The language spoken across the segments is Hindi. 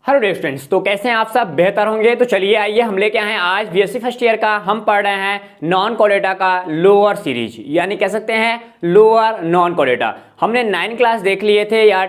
हेलो डियर स्टूडेंट्स, तो कैसे हैं आप सब? बेहतर होंगे। तो चलिए आइए हम लेके आए हैं आज बीएससी फर्स्ट ईयर का। हम पढ़ रहे हैं नॉन कोडेटा का लोअर सीरीज, यानी कह सकते हैं लोअर नॉन कोडेटा। हमने 9 क्लास देख लिए थे, या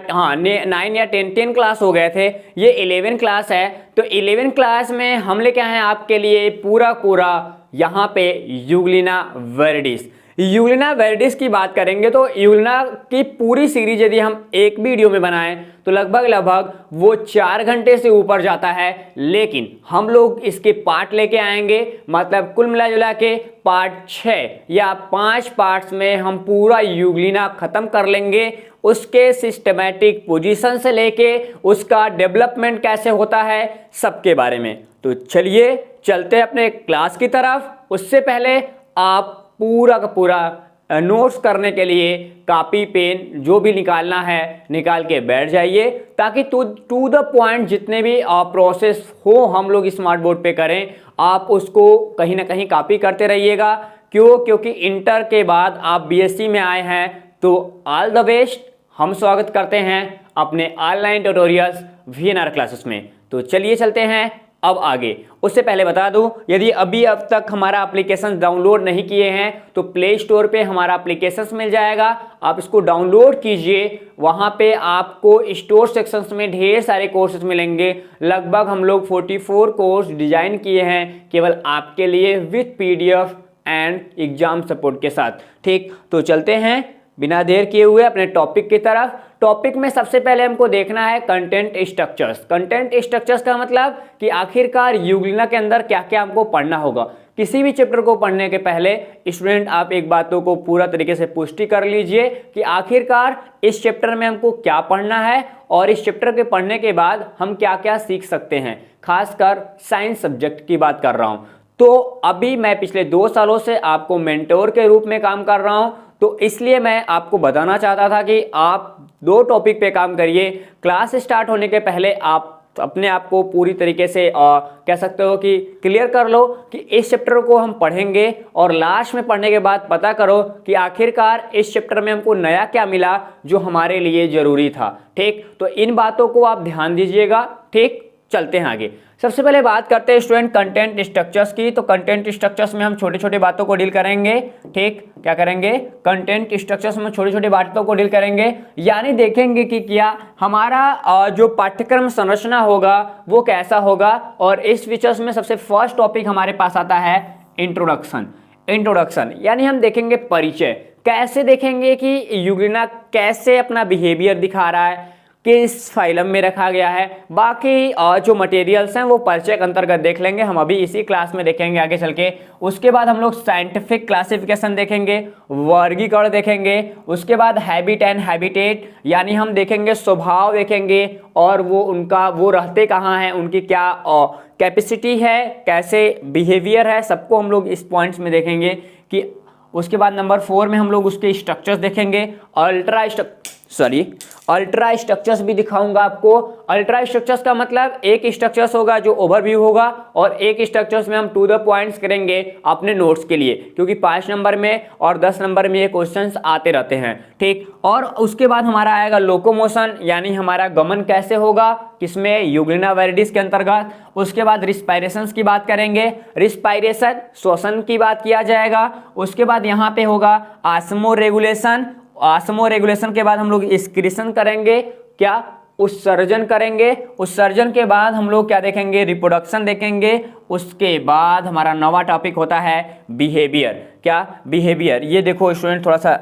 9 या 10 क्लास हो गए थे। ये 11 क्लास है। तो 11 क्लास में हम लेके आए हैं आपके लिए पूरा यहाँ पे यूग्लिना वेरिडिस। यूग्लिना वेरिडिस की बात करेंगे तो यूग्लिना की पूरी सीरीज यदि हम एक वीडियो में बनाएं तो लगभग वो 4 घंटे से ऊपर जाता है। लेकिन हम लोग इसके पार्ट लेके आएंगे, मतलब कुल मिला जुला के पार्ट 6 या 5 पार्ट्स में हम पूरा यूग्लिना खत्म कर लेंगे। उसके सिस्टमैटिक पोजीशन से लेके उसका डेवलपमेंट कैसे होता है सबके बारे में। तो चलिए चलते हैं अपने क्लास की तरफ। उससे पहले आप पूरा का पूरा नोट्स करने के लिए कॉपी पेन जो भी निकालना है निकाल के बैठ जाइए, ताकि टू द पॉइंट जितने भी प्रोसेस हो हम लोग स्मार्ट बोर्ड पे करें, आप उसको कहीं ना कहीं कॉपी करते रहिएगा। क्योंकि इंटर के बाद आप बीएससी में आए हैं, तो ऑल द बेस्ट। हम स्वागत करते हैं अपने ऑनलाइन ट्यूटोरियल्स वीएनआर क्लासेस में। तो चलिए चलते हैं अब आगे। उससे पहले बता दूं, यदि अभी अब तक हमारा एप्लीकेशन डाउनलोड नहीं किए हैं तो प्ले स्टोर पे हमारा एप्लीकेशन मिल जाएगा, आप इसको डाउनलोड कीजिए। वहां पे आपको स्टोर सेक्शंस में ढेर सारे कोर्सेज मिलेंगे। लगभग हम लोग 44 कोर्स डिजाइन किए हैं केवल आपके लिए, with PDF and exam support के साथ। ठीक, तो चलते हैं बिना देर किए हुए अपने टॉपिक की तरफ। टॉपिक में सबसे पहले हमको देखना है कंटेंट स्ट्रक्चर्स। कंटेंट स्ट्रक्चर्स का मतलब कि आखिरकार यूग्लिना के अंदर क्या क्या हमको पढ़ना होगा। किसी भी चैप्टर को पढ़ने के पहले स्टूडेंट आप एक बातों को पूरा तरीके से पुष्टि कर लीजिए कि आखिरकार इस चैप्टर में हमको क्या पढ़ना है और इस चैप्टर के पढ़ने के बाद हम क्या क्या सीख सकते हैं। खासकर साइंस सब्जेक्ट की बात कर रहा हूं। तो अभी मैं पिछले 2 सालों से आपको मेंटोर के रूप में काम कर रहा हूं, तो इसलिए मैं आपको बताना चाहता था कि आप 2 टॉपिक पे काम करिए। क्लास स्टार्ट होने के पहले आप अपने आप को पूरी तरीके से कह सकते हो कि क्लियर कर लो कि इस चैप्टर को हम पढ़ेंगे, और लास्ट में पढ़ने के बाद पता करो कि आखिरकार इस चैप्टर में हमको नया क्या मिला जो हमारे लिए जरूरी था। ठीक, तो इन बातों को आप ध्यान दीजिएगा। ठीक, चलते हैं आगे। सबसे पहले बात करते हैं स्टूडेंट कंटेंट स्ट्रक्चर्स की। तो कंटेंट स्ट्रक्चर्स में हम छोटे छोटे बातों को डील करेंगे। ठीक, क्या करेंगे? कंटेंट स्ट्रक्चर्स में छोटी छोटी बातों को डील करेंगे, यानी देखेंगे कि क्या हमारा जो पाठ्यक्रम संरचना होगा वो कैसा होगा। और इस फीचर्स में सबसे फर्स्ट टॉपिक हमारे पास आता है इंट्रोडक्शन, यानी हम देखेंगे परिचय। कैसे देखेंगे कि यूग्लिना कैसे अपना बिहेवियर दिखा रहा है, किस फाइलम में रखा गया है। बाकी जो मटेरियल्स हैं वो परिचय के अंतर्गत देख लेंगे, हम अभी इसी क्लास में देखेंगे आगे चल के। उसके बाद हम लोग साइंटिफिक क्लासिफिकेशन देखेंगे, वर्गीकरण देखेंगे। उसके बाद हैबिट एंड हैबिटेट, यानी हम देखेंगे स्वभाव देखेंगे और वो रहते कहाँ हैं, उनकी क्या कैपेसिटी है, कैसे बिहेवियर है, सबको हम लोग इस पॉइंट्स में देखेंगे कि। उसके बाद नंबर 4 में हम लोग उसके स्ट्रक्चर्स देखेंगे। अल्ट्रा स्ट्रक्चर्स भी दिखाऊंगा आपको। अल्ट्रा स्ट्रक्चर्स का मतलब एक स्ट्रक्चर्स होगा जो ओवरव्यू होगा, और एक स्ट्रक्चर्स में हम टू द पॉइंट्स करेंगे अपने नोट्स के लिए, क्योंकि 5 नंबर में और 10 नंबर में ये क्वेश्चंस आते रहते हैं। ठीक, और उसके बाद हमारा आएगा लोकोमोशन, यानी हमारा गमन कैसे होगा, किसमें? यूग्लिना वेरिडिस के अंतर्गत। उसके बाद रिस्पायरेशन की बात करेंगे, रिस्पायरेशन श्वसन की बात किया जाएगा। उसके बाद यहाँ पे होगा ऑस्मो रेगुलेशन के बाद हम लोग एक्सक्रीशन करेंगे, क्या? उत्सर्जन करेंगे। उत्सर्जन के बाद हम लोग क्या देखेंगे? रिप्रोडक्शन देखेंगे। उसके बाद हमारा नवा टॉपिक होता है बिहेवियर। क्या? बिहेवियर। ये देखो स्टूडेंट, थोड़ा सा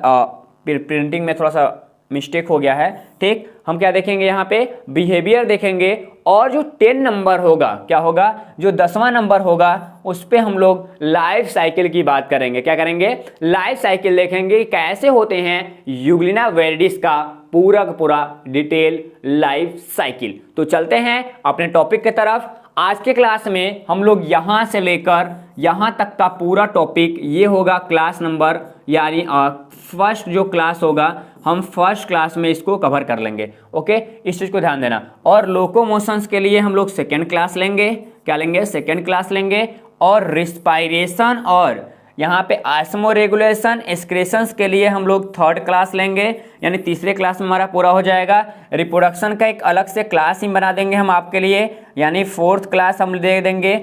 प्रिंटिंग में थोड़ा सा मिस्टेक हो गया है। ठीक, हम क्या देखेंगे यहाँ पे? बिहेवियर देखेंगे। और जो 10 नंबर होगा, क्या होगा? जो 10वां नंबर होगा उस पे हम लोग लाइफ साइकिल की बात करेंगे। क्या करेंगे? लाइफ साइकिल देखेंगे, कैसे होते हैं यूग्लिना वेरिडिस का पूरा डिटेल लाइफ साइकिल। तो चलते हैं अपने टॉपिक की तरफ। आज के क्लास में हम लोग यहाँ से लेकर यहाँ तक का पूरा टॉपिक ये होगा क्लास नंबर, यानी फर्स्ट जो क्लास होगा हम फर्स्ट क्लास में इसको कवर कर लेंगे। ओके, इस चीज़ को ध्यान देना। और लोकोमोशंस के लिए हम लोग सेकेंड क्लास लेंगे। क्या लेंगे? सेकेंड क्लास लेंगे। और रिस्पायरेशन और यहाँ पे ऑस्मोरेगुलेशन एक्सक्रीशंस के लिए हम लोग थर्ड क्लास लेंगे, यानी तीसरे क्लास में हमारा पूरा हो जाएगा। रिप्रोडक्शन का एक अलग से क्लास ही बना देंगे हम आपके लिए, यानी फोर्थ क्लास हम दे देंगे।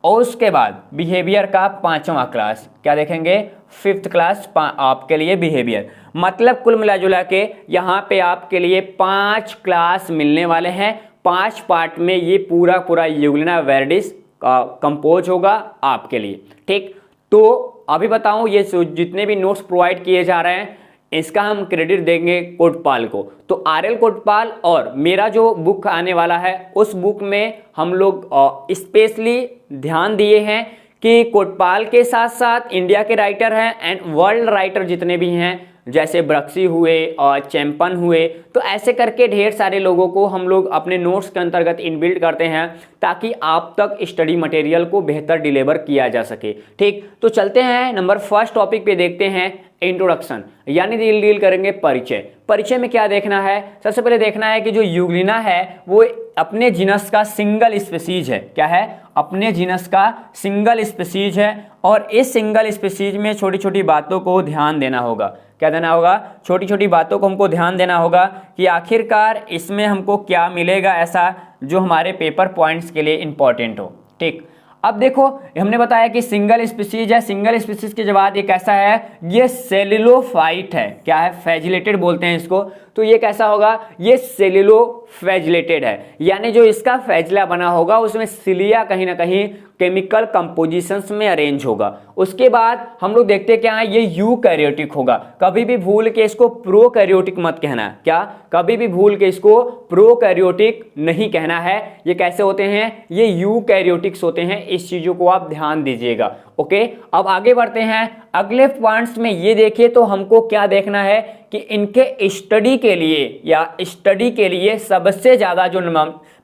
और उसके बाद बिहेवियर का पांचवा क्लास क्या देखेंगे, फिफ्थ क्लास आपके लिए बिहेवियर। मतलब कुल मिला जुला के यहाँ पे आपके लिए 5 क्लास मिलने वाले हैं। 5 पार्ट में ये पूरा पूरा यूग्लिना वैलिडिस कंपोज होगा आपके लिए। ठीक, तो अभी बताऊं ये जितने भी नोट्स प्रोवाइड किए जा रहे हैं इसका हम क्रेडिट देंगे कोटपाल को। तो आरएल कोटपाल और मेरा जो बुक आने वाला है उस बुक में हम लोग स्पेशली ध्यान दिए हैं कि कोटपाल के साथ साथ इंडिया के राइटर हैं एंड वर्ल्ड राइटर जितने भी हैं, जैसे ब्रक्सी हुए और चैंपन हुए, तो ऐसे करके ढेर सारे लोगों को हम लोग अपने नोट्स के अंतर्गत इनबिल्ड करते हैं ताकि आप तक स्टडी मटेरियल को बेहतर डिलीवर किया जा सके। ठीक, तो चलते हैं नंबर फर्स्ट टॉपिक पे, देखते हैं इंट्रोडक्शन, यानी डील करेंगे परिचय। परिचय में क्या देखना है, सबसे पहले देखना है कि जो यूग्लिना है वो अपने जीनस का सिंगल स्पीसीज है। क्या है, अपने जीनस का सिंगल स्पीसीज है और इस सिंगल स्पीसीज में छोटी छोटी बातों को ध्यान देना होगा। क्या देना होगा, छोटी छोटी बातों को हमको ध्यान देना होगा कि आखिरकार इसमें हमको क्या मिलेगा ऐसा जो हमारे पेपर पॉइंट्स के लिए इंपॉर्टेंट हो। ठीक, अब देखो हमने बताया कि सिंगल स्पीसीज है, सिंगल स्पीसीज के बाद ये कैसा है, ये सेलुलोफाइट है। क्या है, फ्लैजिलेटेड बोलते हैं इसको। तो ये कैसा होगा, ये सेलुलोफ्लैजिलेटेड है, यानी जो इसका फ्लैजिला बना होगा उसमें सिलिया कहीं ना कहीं केमिकल कंपोजिशंस में अरेंज होगा। उसके बाद हम लोग देखते क्या है, ये यूकैरियोटिक होगा। कभी भी भूल के इसको प्रोकैरियोटिक मत कहना। क्या, कभी भी भूल के इसको प्रोकैरियोटिक नहीं कहना है। ये कैसे होते हैं, ये यूकैरियोटिक्स होते हैं, इस चीजों को आप ध्यान दीजिएगा। ओके, अब आगे बढ़ते हैं। अगले पॉइंट्स में ये देखिए तो हमको क्या देखना है कि इनके स्टडी के लिए या स्टडी के लिए सबसे ज्यादा जो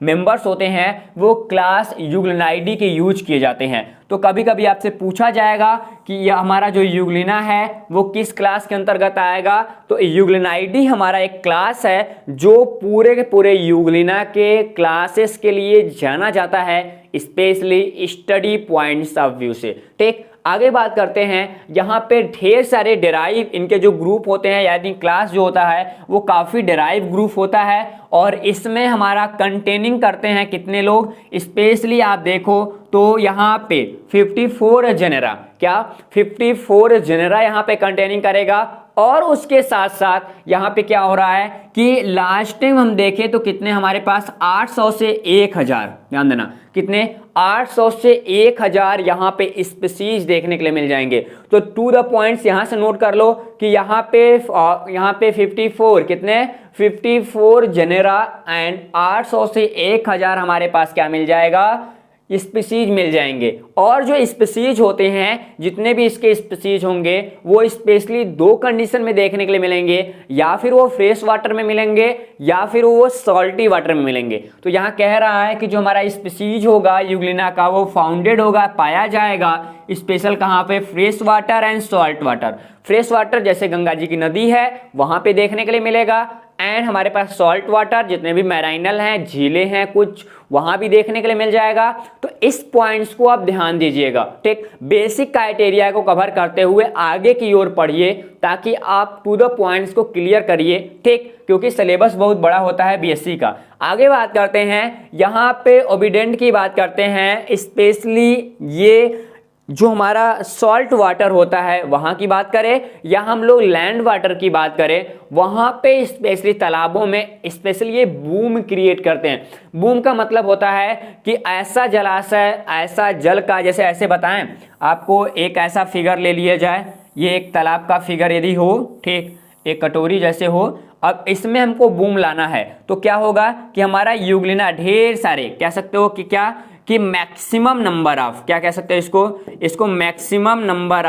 मेंबर्स होते हैं वो क्लास यूग्लिनाइडी के यूज किए जाते हैं। तो कभी कभी आपसे पूछा जाएगा कि यह हमारा जो यूग्लिना है वो किस क्लास के अंतर्गत आएगा। तो यूग्लिनाइडी हमारा एक क्लास है जो पूरे के पूरे यूग्लिना के क्लासेस के लिए जाना जाता है, specially study points of view से। ठीक, आगे बात करते हैं। यहाँ पे ढेर सारे डेराइव इनके जो ग्रुप होते हैं, यानी क्लास जो होता है वो काफ़ी डेराइव ग्रुप होता है और इसमें हमारा कंटेनिंग करते हैं कितने लोग, स्पेशली आप देखो तो यहाँ पे 54 जेनेरा। क्या, 54 जेनेरा यहाँ पे कंटेनिंग करेगा। और उसके साथ साथ यहाँ पे क्या हो रहा है कि लास्ट टाइम हम देखें तो कितने हमारे पास 800 से 1000, ध्यान देना कितने, 800 से 1000 यहाँ पे स्पीसीज देखने के लिए मिल जाएंगे। तो टू द पॉइंट्स यहाँ से नोट कर लो कि यहाँ पे 54 कितने, 54 जेनेरा एंड 800 से 1000 हमारे पास क्या मिल जाएगा, स्पीसीज मिल जाएंगे। और जो स्पीसीज होते हैं, जितने भी इसके स्पीसीज होंगे वो स्पेशली 2 कंडीशन में देखने के लिए मिलेंगे, या फिर वो फ्रेश वाटर में मिलेंगे या फिर वो सॉल्टी वाटर में मिलेंगे। तो यहाँ कह रहा है कि जो हमारा स्पीसीज होगा यूग्लिना का वो फाउंडेड होगा, पाया जाएगा स्पेशल कहाँ पे, fresh water and salt water. Fresh water जैसे गंगा जी की नदी है वहां पे देखने के लिए मिलेगा, एंड हमारे पास सॉल्ट वाटर जितने भी मैराइनल हैं, झीलें हैं कुछ, वहां भी देखने के लिए मिल जाएगा। तो इस पॉइंट्स को आप ध्यान दीजिएगा। ठीक, बेसिक क्राइटेरिया को कवर करते हुए आगे की ओर पढ़िए ताकि आप टू द पॉइंट्स को क्लियर करिए। ठीक, क्योंकि सिलेबस बहुत बड़ा होता है बीएससी का। आगे बात करते हैं, यहाँ पे ओबिडेंट की बात करते हैं, स्पेशली ये जो हमारा सॉल्ट वाटर होता है वहां की बात करें या हम लोग लैंड वाटर की बात करें, वहां पे स्पेशली तालाबों में स्पेशली ये बूम क्रिएट करते हैं। बूम का मतलब होता है कि ऐसा जलाशय, ऐसा जल का, जैसे ऐसे बताएं आपको, एक ऐसा फिगर ले लिया जाए, ये एक तालाब का फिगर यदि हो, ठीक, एक कटोरी जैसे हो, अब इसमें हमको बूम लाना है तो क्या होगा कि हमारा यूग्लिना ढेर सारे, कह सकते हो कि क्या, कि मैक्सिमम नंबर ऑफ, क्या कह सकते हैं इसको मैक्सिमम नंबर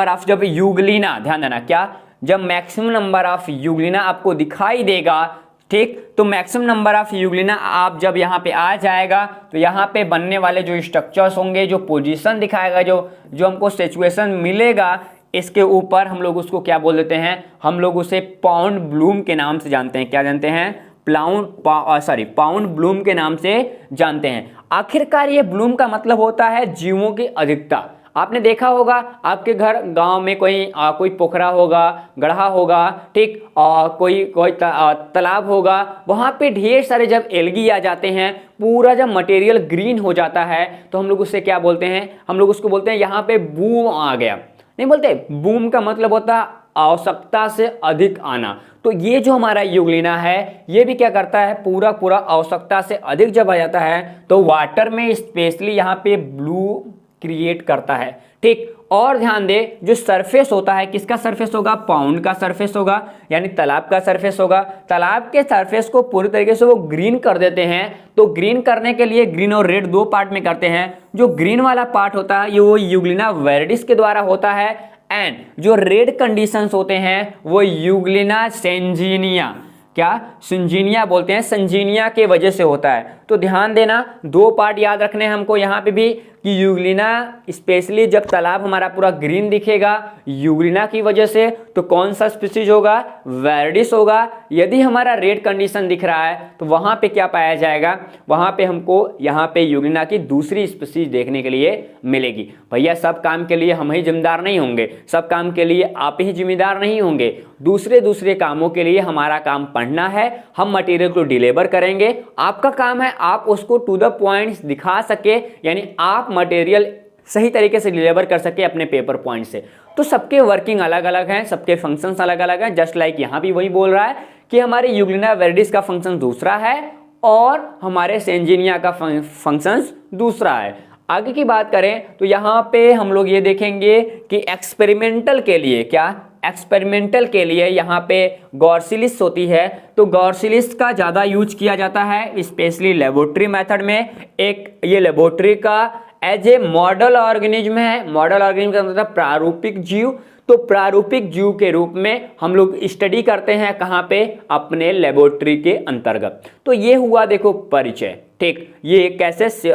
ऑफ जब यूग्लिना, ध्यान देना, क्या, जब मैक्सिमम नंबर ऑफ यूग्लिना आपको दिखाई देगा, ठीक, तो मैक्सिमम नंबर ऑफ यूग्लिना आप जब यहाँ पे आ जाएगा तो यहाँ पे बनने वाले जो स्ट्रक्चर्स होंगे, जो पोजीशन दिखाएगा, जो हमको सिचुएशन मिलेगा, इसके ऊपर हम लोग उसको क्या बोल देते हैं, हम लोग उसे पाउंड ब्लूम के नाम से जानते हैं। क्या जानते हैं, पाउंड ब्लूम के नाम से जानते हैं। आखिरकार ये ब्लूम का मतलब होता है जीवों की अधिकता। आपने देखा होगा आपके घर गांव में कोई पोखरा होगा, गड्ढा होगा, ठीक, कोई तालाब होगा, वहां पे ढेर सारे जब एल्गी आ जाते हैं, पूरा जब मटेरियल ग्रीन हो जाता है तो हम लोग उससे क्या बोलते हैं, हम लोग उसको बोलते हैं यहाँ पे बूम आ गया। नहीं बोलते, बूम का मतलब होता है आवश्यकता से अधिक आना। तो ये जो हमारा यूग्लिना है ये भी क्या करता है, पूरा पूरा आवश्यकता से अधिक जब आ जाता है तो वाटर में स्पेशली यहाँ पे ब्लू क्रिएट करता है, ठीक। और ध्यान दे, जो सरफेस होता है किसका सरफेस होगा, पाउंड का सरफेस होगा, यानी तालाब का सरफेस होगा। तालाब के सरफेस को पूरी तरीके से वो ग्रीन कर देते हैं। तो ग्रीन करने के लिए ग्रीन और रेड दो पार्ट में करते हैं। जो ग्रीन वाला पार्ट होता है ये वो यूग्लिना वेरिडिस के द्वारा होता है, एंड जो रेड कंडीशंस होते हैं वो यूग्लिना सेंजीनिया, क्या संजीनिया बोलते हैं, संजीनिया के वजह से होता है। तो ध्यान देना, दो पार्ट याद रखने हैं हमको यहाँ पे भी कि यूग्लिना स्पेशली जब तालाब हमारा पूरा ग्रीन दिखेगा यूग्लिना की वजह से, तो कौन सा स्पीसीज होगा, वेरिडिस होगा। यदि हमारा रेड कंडीशन दिख रहा है तो वहां पे क्या पाया जाएगा, वहां पे हमको यहाँ पे यूग्लिना की दूसरी स्पीसीज देखने के लिए मिलेगी। भैया सब काम के लिए हम ही जिम्मेदार नहीं होंगे, सब काम के लिए आप ही जिम्मेदार नहीं होंगे, दूसरे कामों के लिए हमारा काम पढ़ना है, हम मटेरियल को डिलीवर करेंगे। आपका काम है आप उसको टू द पॉइंट्स दिखा सके, यानी आप मटेरियल सही तरीके से डिलीवर कर सके अपने पेपर पॉइंट से। तो सबके वर्किंग अलग अलग हैं, सबके फंक्शंस अलग अलग हैं। जस्ट लाइक यहाँ भी वही बोल रहा है कि हमारे यूग्लिना वेरिडिस का फंक्शन दूसरा है और हमारे सेंजीनिया का फंक्शन दूसरा है। आगे की बात करें तो यहाँ पे हम लोग ये देखेंगे कि एक्सपेरिमेंटल के लिए एक्सपेरिमेंटल के लिए यहाँ पे गॉर्सिलिस होती है। तो गॉर्सिलिस का ज़्यादा यूज किया जाता है स्पेशली लेबोरेटरी मेथड में। एक ये लेबोरेटरी का एज ए मॉडल ऑर्गेनिज्म है। मॉडल ऑर्गेनिज्म का मतलब प्रारूपिक जीव। तो प्रारूपिक जीव के रूप में हम लोग स्टडी करते हैं कहाँ पे, अपने लेबोरेटरी के अंतर्गत। तो ये हुआ देखो परिचय, ठीक। ये कैसे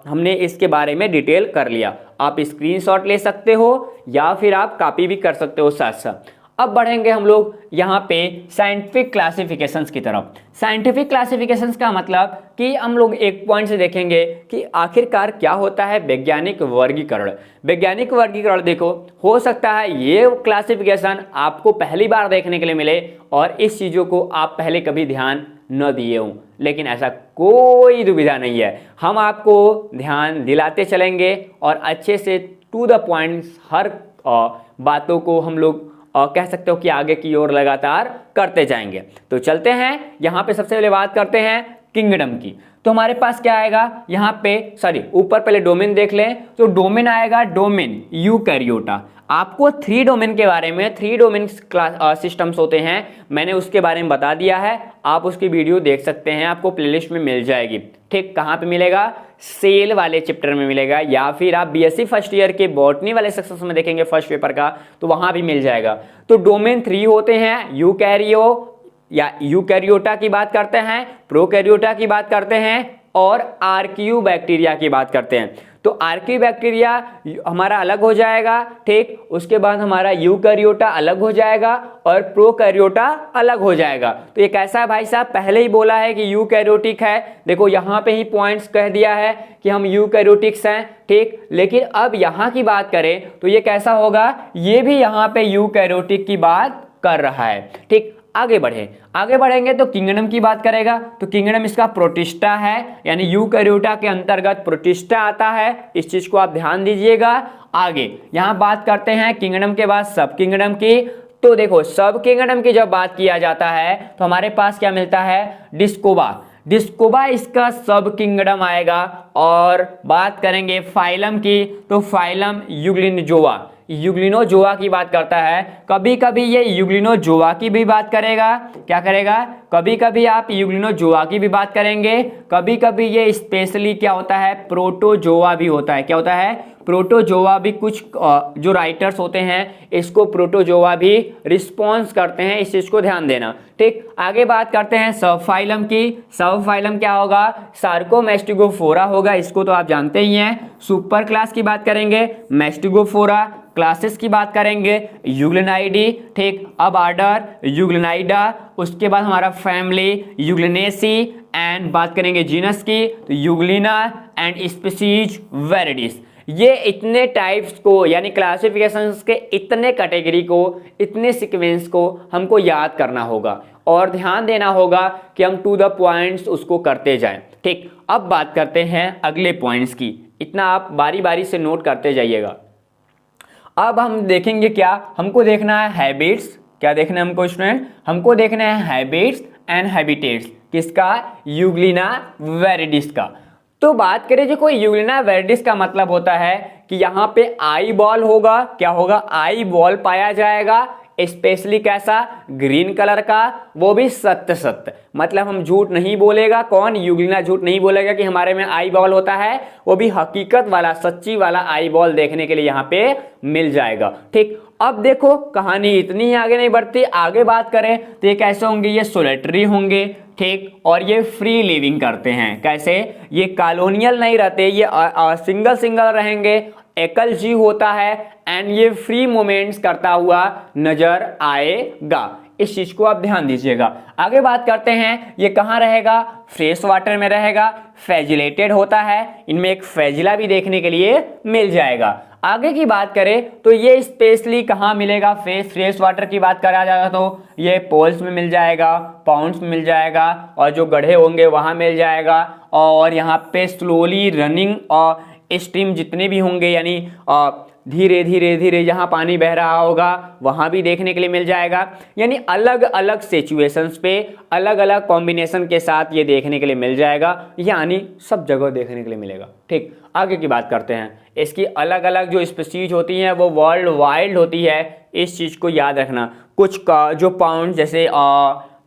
हमने इसके बारे में डिटेल कर लिया। आप स्क्रीनशॉट ले सकते हो या फिर आप कॉपी भी कर सकते हो साथ साथ। अब बढ़ेंगे हम लोग यहाँ पे साइंटिफिक क्लासिफिकेशंस की तरफ। साइंटिफिक क्लासिफिकेशंस का मतलब कि हम लोग एक पॉइंट से देखेंगे कि आखिरकार क्या होता है वैज्ञानिक वर्गीकरण। वैज्ञानिक वर्गीकरण देखो, हो सकता है ये क्लासिफिकेशन आपको पहली बार देखने के लिए मिले और इस चीज़ों को आप पहले कभी ध्यान न दिए हों, लेकिन ऐसा कोई दुविधा नहीं है। हम आपको ध्यान दिलाते चलेंगे और अच्छे से टू द पॉइंट्स हर बातों को हम लोग कह सकते हो कि आगे की ओर लगातार करते जाएंगे। तो चलते हैं, यहाँ पे सबसे पहले बात करते हैं किंगडम की। तो हमारे पास क्या आएगा यहाँ पे, ऊपर पहले डोमेन देख लें। तो डोमेन आएगा, डोमेन यूकैरियोटा। आपको 3 डोमेन के बारे में, 3 डोमेन सिस्टम्स होते हैं, मैंने उसके बारे में बता दिया है। आप उसकी वीडियो देख सकते हैं, आपको प्लेलिस्ट में मिल जाएगी, ठीक। कहाँ पे मिलेगा, सेल वाले चैप्टर में मिलेगा, या फिर आप बीएससी फर्स्ट ईयर के बॉटनी वाले सेक्शन में देखेंगे फर्स्ट पेपर का, तो वहां भी मिल जाएगा। तो डोमेन 3 होते हैं, यूकैरियो या यूकैरियोटा की बात करते हैं, प्रोकैरियोटा की बात करते हैं और आर्कियू बैक्टीरिया की बात करते हैं। तो आर्कियू बैक्टीरिया हमारा अलग हो जाएगा, ठीक। उसके बाद हमारा यूकैरियोटा अलग हो जाएगा और प्रोकैरियोटा अलग हो जाएगा। तो ये कैसा है भाई साहब, पहले ही बोला है कि यूकैरियोटिक है। देखो यहाँ पे ही पॉइंट्स कह दिया है कि हम यूकैरियोटिक्स हैं, ठीक। लेकिन अब यहाँ की बात करें तो ये कैसा होगा, ये भी यहाँ पे यूकैरियोटिक की बात कर रहा है, ठीक। आगे बढ़ेंगे तो किंगडम की बात करेगा। तो किंगडम इसका प्रोटिस्टा है, यानी यूकैरियोटा के अंतर्गत प्रोटिस्टा आता है। इस चीज को आप ध्यान दीजिएगा। आगे यहाँ बात करते हैं किंगडम के बाद सब किंगडम की। तो देखो सब किंगडम की जब बात किया जाता है तो हमारे पास क्या मिलता है, डिस्कोबा इसका सब किंगडम आएगा। और बात करेंगे फाइलम की, तो फाइलम यूग्लिनोजोआ की बात करता है। कभी कभी ये यूग्लिनोजोआ की भी बात करेगा, क्या करेगा, कभी कभी आप यूग्लिनोजोआ की भी बात करेंगे। कभी कभी ये स्पेशली क्या होता है, प्रोटोजोआ भी होता है। क्या होता है, प्रोटोजोआ भी। कुछ जो राइटर्स होते हैं इसको प्रोटोजोआ भी रिस्पॉन्स करते हैं, इस चीज को ध्यान देना, ठीक। आगे बात करते हैं सबफाइलम की। सबफाइलम क्या होगा, सार्कोमेस्टिगोफोरा होगा, इसको तो आप जानते ही हैं। सुपर क्लास की बात करेंगे मेस्टिगोफोरा, क्लासेस की बात करेंगे यूग्लिनाइडी, ठीक। अब आर्डर यूग्लिनाइडा, उसके बाद हमारा फैमिली यूग्लिनेसी, एंड बात करेंगे जीनस की तो यूग्लिना एंड स्पीसीज वेरिडिस। ये इतने टाइप्स को यानी क्लासिफिकेशंस के इतने कैटेगरी को, इतने सीक्वेंस को हमको याद करना होगा और ध्यान देना होगा कि हम टू द पॉइंट्स उसको करते जाएं। ठीक, अब बात करते हैं अगले पॉइंट्स की। इतना आप बारी बारी से नोट करते जाइएगा। अब हम देखेंगे क्या, हमको देखना है हैबिट्स। क्या देखना है हमको स्टूडेंट? हमको देखना है हैबिट्स एंड हैबिटेट्स। किसका? यूग्लिना वेरिडिस का। तो बात करें जो कोई यूग्लिना वेरिडिस का मतलब होता है कि यहाँ पे आई बॉल होगा। क्या होगा? आई बॉल पाया जाएगा, स्पेशली कैसा? ग्रीन कलर का, वो भी सत्य सत्य, मतलब हम झूठ नहीं बोलेगा। कौन? यूग्लिना झूठ नहीं बोलेगा कि हमारे में आई बॉल होता है, वो भी हकीकत वाला, सच्ची वाला आई बॉल देखने के लिए यहाँ पे मिल जाएगा। ठीक, अब देखो कहानी इतनी ही आगे नहीं बढ़ती, आगे बात करें तो ये कैसे होंगे? ये सोलेटरी होंगे। ठीक, और ये फ्री लिविंग करते हैं। कैसे? ये कॉलोनियल नहीं रहते, ये सिंगल सिंगल रहेंगे, एकल जीव होता है एंड ये फ्री मूवमेंट्स करता हुआ नजर आएगा। इस चीज को आप ध्यान दीजिएगा। आगे बात करते हैं, ये कहाँ रहेगा? फ्रेश वाटर में रहेगा, फ्लैजिलेटेड होता है, इनमें एक फ्लैजिला भी देखने के लिए मिल जाएगा। आगे की बात करें तो ये स्पेशली कहाँ मिलेगा? फ्रेश वाटर की बात करा जाएगा तो ये पोल्स में मिल जाएगा, पाउंड्स में मिल जाएगा, और जो गड्ढे होंगे वहाँ मिल जाएगा, और यहाँ पे स्लोली रनिंग और स्ट्रीम जितने भी होंगे यानी धीरे धीरे धीरे जहाँ पानी बह रहा होगा वहाँ भी देखने के लिए मिल जाएगा। यानी अलग अलग सिचुएशंस पे अलग अलग कॉम्बिनेशन के साथ ये देखने के लिए मिल जाएगा, यानी सब जगह देखने के लिए मिलेगा। ठीक, आगे की बात करते हैं। इसकी अलग अलग जो स्पीशीज होती हैं वो वर्ल्ड वाइड होती है, इस चीज़ को याद रखना। कुछ का जो पाउंड, जैसे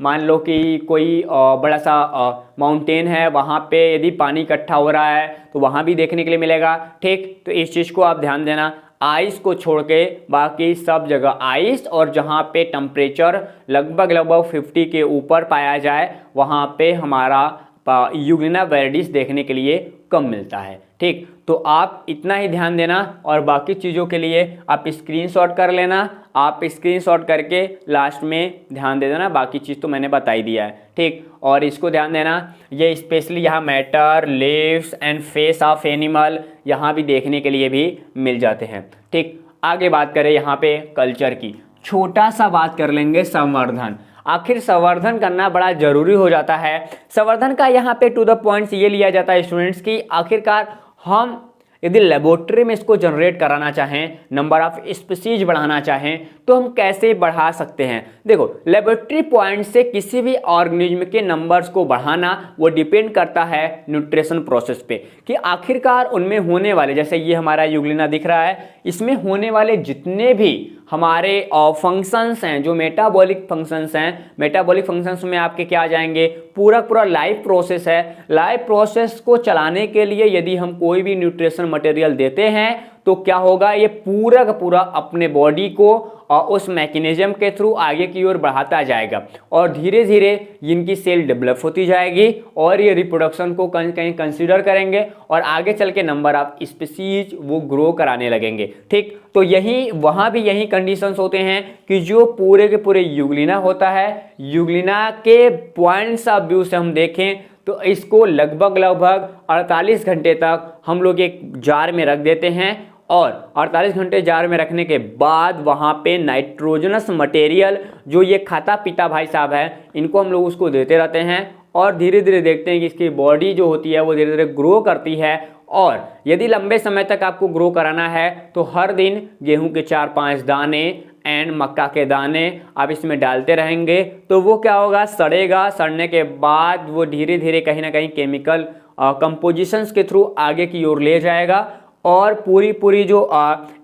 मान लो कि कोई बड़ा सा माउंटेन है, वहाँ पे यदि पानी इकट्ठा हो रहा है तो वहाँ भी देखने के लिए मिलेगा। ठीक, तो इस चीज़ को आप ध्यान देना। आइस को छोड़ के बाकी सब जगह आइस, और जहाँ पे टेम्परेचर लगभग 50 के ऊपर पाया जाए वहाँ पे हमारा यूग्लिना वेरिडिस देखने के लिए कम मिलता है। ठीक, तो आप इतना ही ध्यान देना, और बाकी चीज़ों के लिए आप स्क्रीनशॉट कर लेना। आप स्क्रीनशॉट करके लास्ट में ध्यान दे देना, बाकी चीज़ तो मैंने बता ही दिया है। ठीक, और इसको ध्यान देना, ये स्पेशली यहाँ matter, leaves and face of animal यहाँ भी देखने के लिए भी मिल जाते हैं। ठीक, आगे बात करें यहाँ पे कल्चर की, छोटा सा बात कर लेंगे संवर्धन। आखिर संवर्धन करना बड़ा जरूरी हो जाता है। संवर्धन का यहाँ पे टू द पॉइंट्स ये लिया जाता है स्टूडेंट्स की, आखिरकार हम यदि लेबोरेटरी में इसको जनरेट कराना चाहें, नंबर ऑफ स्पीशीज बढ़ाना चाहें, तो हम कैसे बढ़ा सकते हैं? देखो, लेबोरेटरी पॉइंट से किसी भी ऑर्गेनिज्म के नंबर्स को बढ़ाना वो डिपेंड करता है न्यूट्रिशन प्रोसेस पे, कि आखिरकार उनमें होने वाले, जैसे ये हमारा यूग्लिना दिख रहा है, इसमें होने वाले जितने भी हमारे फंक्शंस हैं, जो मेटाबॉलिक फंक्शंस हैं, मेटाबॉलिक फंक्शंस में आपके क्या आ जाएंगे? पूरा लाइफ प्रोसेस है। लाइफ प्रोसेस को चलाने के लिए यदि हम कोई भी न्यूट्रिशन मटेरियल देते हैं तो क्या होगा? ये पूरा का पूरा अपने बॉडी को उस मैकेनिज्म के थ्रू आगे की ओर बढ़ाता जाएगा, और धीरे धीरे इनकी सेल डेवलप होती जाएगी, और ये रिप्रोडक्शन को कहीं कहीं कंसीडर करेंगे, और आगे चल के नंबर ऑफ स्पीशीज वो ग्रो कराने लगेंगे। ठीक, तो यही वहाँ भी यही कंडीशंस होते हैं कि जो पूरे के पूरे यूग्लिना होता है, यूग्लिना के पॉइंट्स ऑफ व्यू से हम देखें तो इसको लगभग 48 घंटे तक हम लोग एक जार में रख देते हैं, और 48 घंटे जार में रखने के बाद वहाँ पे नाइट्रोजनस मटेरियल जो ये खाता पीता भाई साहब है, इनको हम लोग उसको देते रहते हैं, और धीरे धीरे देखते हैं कि इसकी बॉडी जो होती है वो धीरे धीरे ग्रो करती है। और यदि लंबे समय तक आपको ग्रो कराना है तो हर दिन गेहूं के 4-5 दाने एंड मक्का के दाने आप इसमें डालते रहेंगे, तो वो क्या होगा? सड़ेगा। सड़ने के बाद वो धीरे धीरे कहीं ना कहीं केमिकल कंपोजिशंस के थ्रू आगे की ओर ले जाएगा, और पूरी जो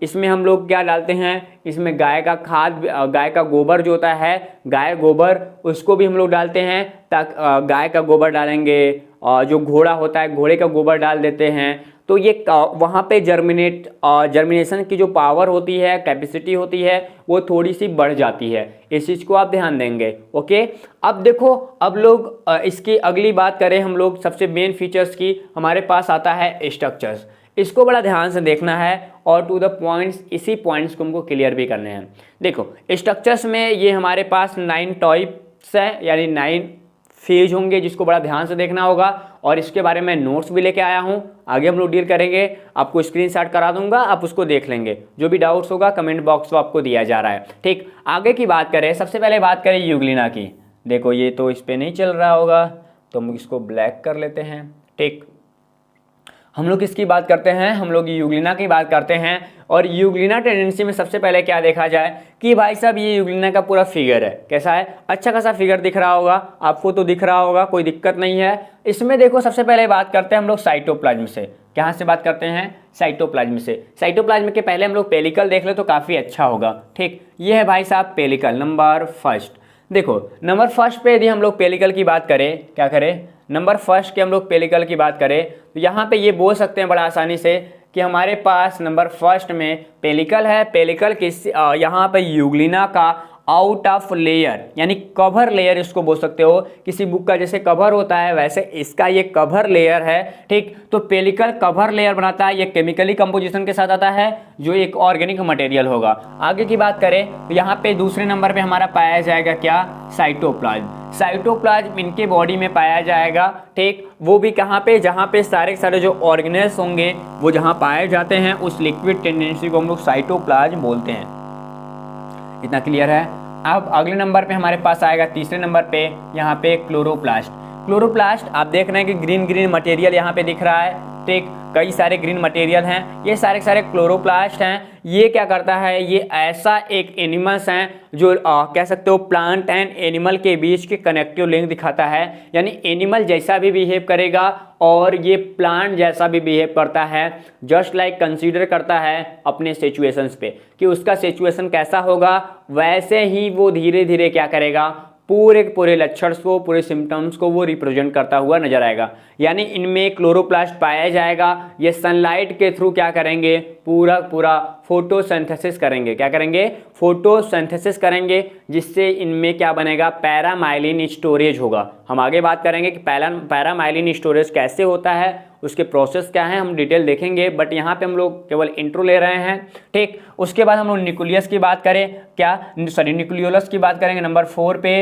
इसमें हम लोग क्या डालते हैं? इसमें गाय का खाद, गाय का गोबर जो होता है, गाय गोबर, उसको भी हम लोग डालते हैं। ताकि गाय का गोबर डालेंगे, जो घोड़ा होता है घोड़े का गोबर डाल देते हैं, तो ये वहाँ पे जर्मिनेशन की जो पावर होती है, कैपेसिटी होती है, वो थोड़ी सी बढ़ जाती है। इस चीज़ को आप ध्यान देंगे। ओके, अब देखो, अब लोग इसकी अगली बात करें हम लोग सबसे मेन फीचर्स की, हमारे पास आता है स्ट्रक्चर्स। इसको बड़ा ध्यान से देखना है, और टू द पॉइंट्स, इसी पॉइंट्स को हमको क्लियर भी करने हैं। देखो, स्ट्रक्चर्स में ये हमारे पास 9 टाइप्स है, यानी 9 फेज होंगे जिसको बड़ा ध्यान से देखना होगा, और इसके बारे में नोट्स भी लेके आया हूँ, आगे हम लोग डील करेंगे। आपको स्क्रीनशॉट करा दूंगा, आप उसको देख लेंगे। जो भी डाउट्स होगा कमेंट बॉक्स में आपको दिया जा रहा है। ठीक, आगे की बात करें, सबसे पहले बात करें यूग्लिना की। देखो ये तो इस पर नहीं चल रहा होगा, तो हम इसको ब्लैक कर लेते हैं। ठीक, हम लोग किसकी बात करते हैं, हम लोग यूग्लिना की बात करते हैं। और यूग्लिना टेंडेंसी में सबसे पहले क्या देखा जाए कि भाई साहब ये यूग्लिना का पूरा फिगर है, कैसा है, अच्छा खासा फिगर दिख रहा होगा आपको, तो दिख रहा होगा, कोई दिक्कत नहीं है इसमें। देखो सबसे पहले बात करते हैं हम लोग साइटोप्लाज्म से। कहाँ से बात करते हैं, साइटोप्लाज्म से। साइटोप्लाज्म के पहले हम लोग पेलिकल देख ले तो काफ़ी अच्छा होगा। ठीक, ये है भाई साहब पेलिकल नंबर फर्स्ट। देखो नंबर फर्स्ट पे यदि हम लोग पेलिकल की बात करें, क्या करें, नंबर फर्स्ट के हम लोग पेलिकल की बात करें तो यहाँ पे ये बोल सकते हैं बड़ा आसानी से कि हमारे पास नंबर फर्स्ट में पेलिकल है। पेलिकल किस यहाँ पे यूग्लिना का आउट ऑफ लेयर यानी कवर लेयर इसको बोल सकते हो। किसी बुक का जैसे कवर होता है वैसे इसका ये कवर लेयर है। ठीक, तो पेलिकल कवर लेयर बनाता है, ये केमिकली कंपोजिशन के साथ आता है जो एक ऑर्गेनिक मटेरियल होगा। आगे की बात करें तो यहाँ पे दूसरे नंबर पे हमारा पाया जाएगा क्या, साइटोप्लाज्म। साइटोप्लाज्म इनके बॉडी में पाया जाएगा। ठीक, वो भी कहाँ पे, जहाँ पे सारे सारे जो ऑर्गेनेल्स होंगे वो जहाँ पाए जाते हैं उस लिक्विड टेंडेंसी को हम लोग साइटोप्लाज्म बोलते हैं। इतना क्लियर है। अब अगले नंबर पे हमारे पास आएगा तीसरे नंबर पे यहाँ पे क्लोरोप्लास्ट। क्लोरोप्लास्ट आप देख रहे हैं कि ग्रीन ग्रीन मटेरियल यहाँ पे दिख रहा है। ठीक, कई सारे ग्रीन मटेरियल हैं, ये सारे सारे क्लोरोप्लास्ट हैं। ये क्या करता है, ये ऐसा एक एनिमल्स हैं जो कह सकते हो प्लांट एंड एनिमल के बीच के कनेक्टिव लिंक दिखाता है। यानी एनिमल जैसा भी बिहेव करेगा और ये प्लांट जैसा भी बिहेव करता है, जस्ट लाइक कंसीडर करता है अपने सिचुएशंस पे कि उसका सिचुएशन कैसा होगा, वैसे ही वो धीरे धीरे क्या करेगा, पूरे पूरे लक्षण को, पूरे सिम्टम्स को वो रिप्रेजेंट करता हुआ नजर आएगा। यानी इनमें क्लोरोप्लास्ट पाया जाएगा। ये सनलाइट के थ्रू क्या करेंगे, पूरा पूरा फोटोसिंथेसिस करेंगे। क्या करेंगे, फोटोसिंथेसिस करेंगे, जिससे इनमें क्या बनेगा, पैरामाइलिन स्टोरेज होगा। हम आगे बात करेंगे कि पैरामाइलिन स्टोरेज कैसे होता है, उसके प्रोसेस क्या है, हम डिटेल देखेंगे, बट यहाँ पे हम लोग केवल इंट्रो ले रहे हैं। ठीक, उसके बाद हम लोग न्यूक्लियस की बात करें, न्यूक्लियोलस की बात करेंगे नंबर 4 पे।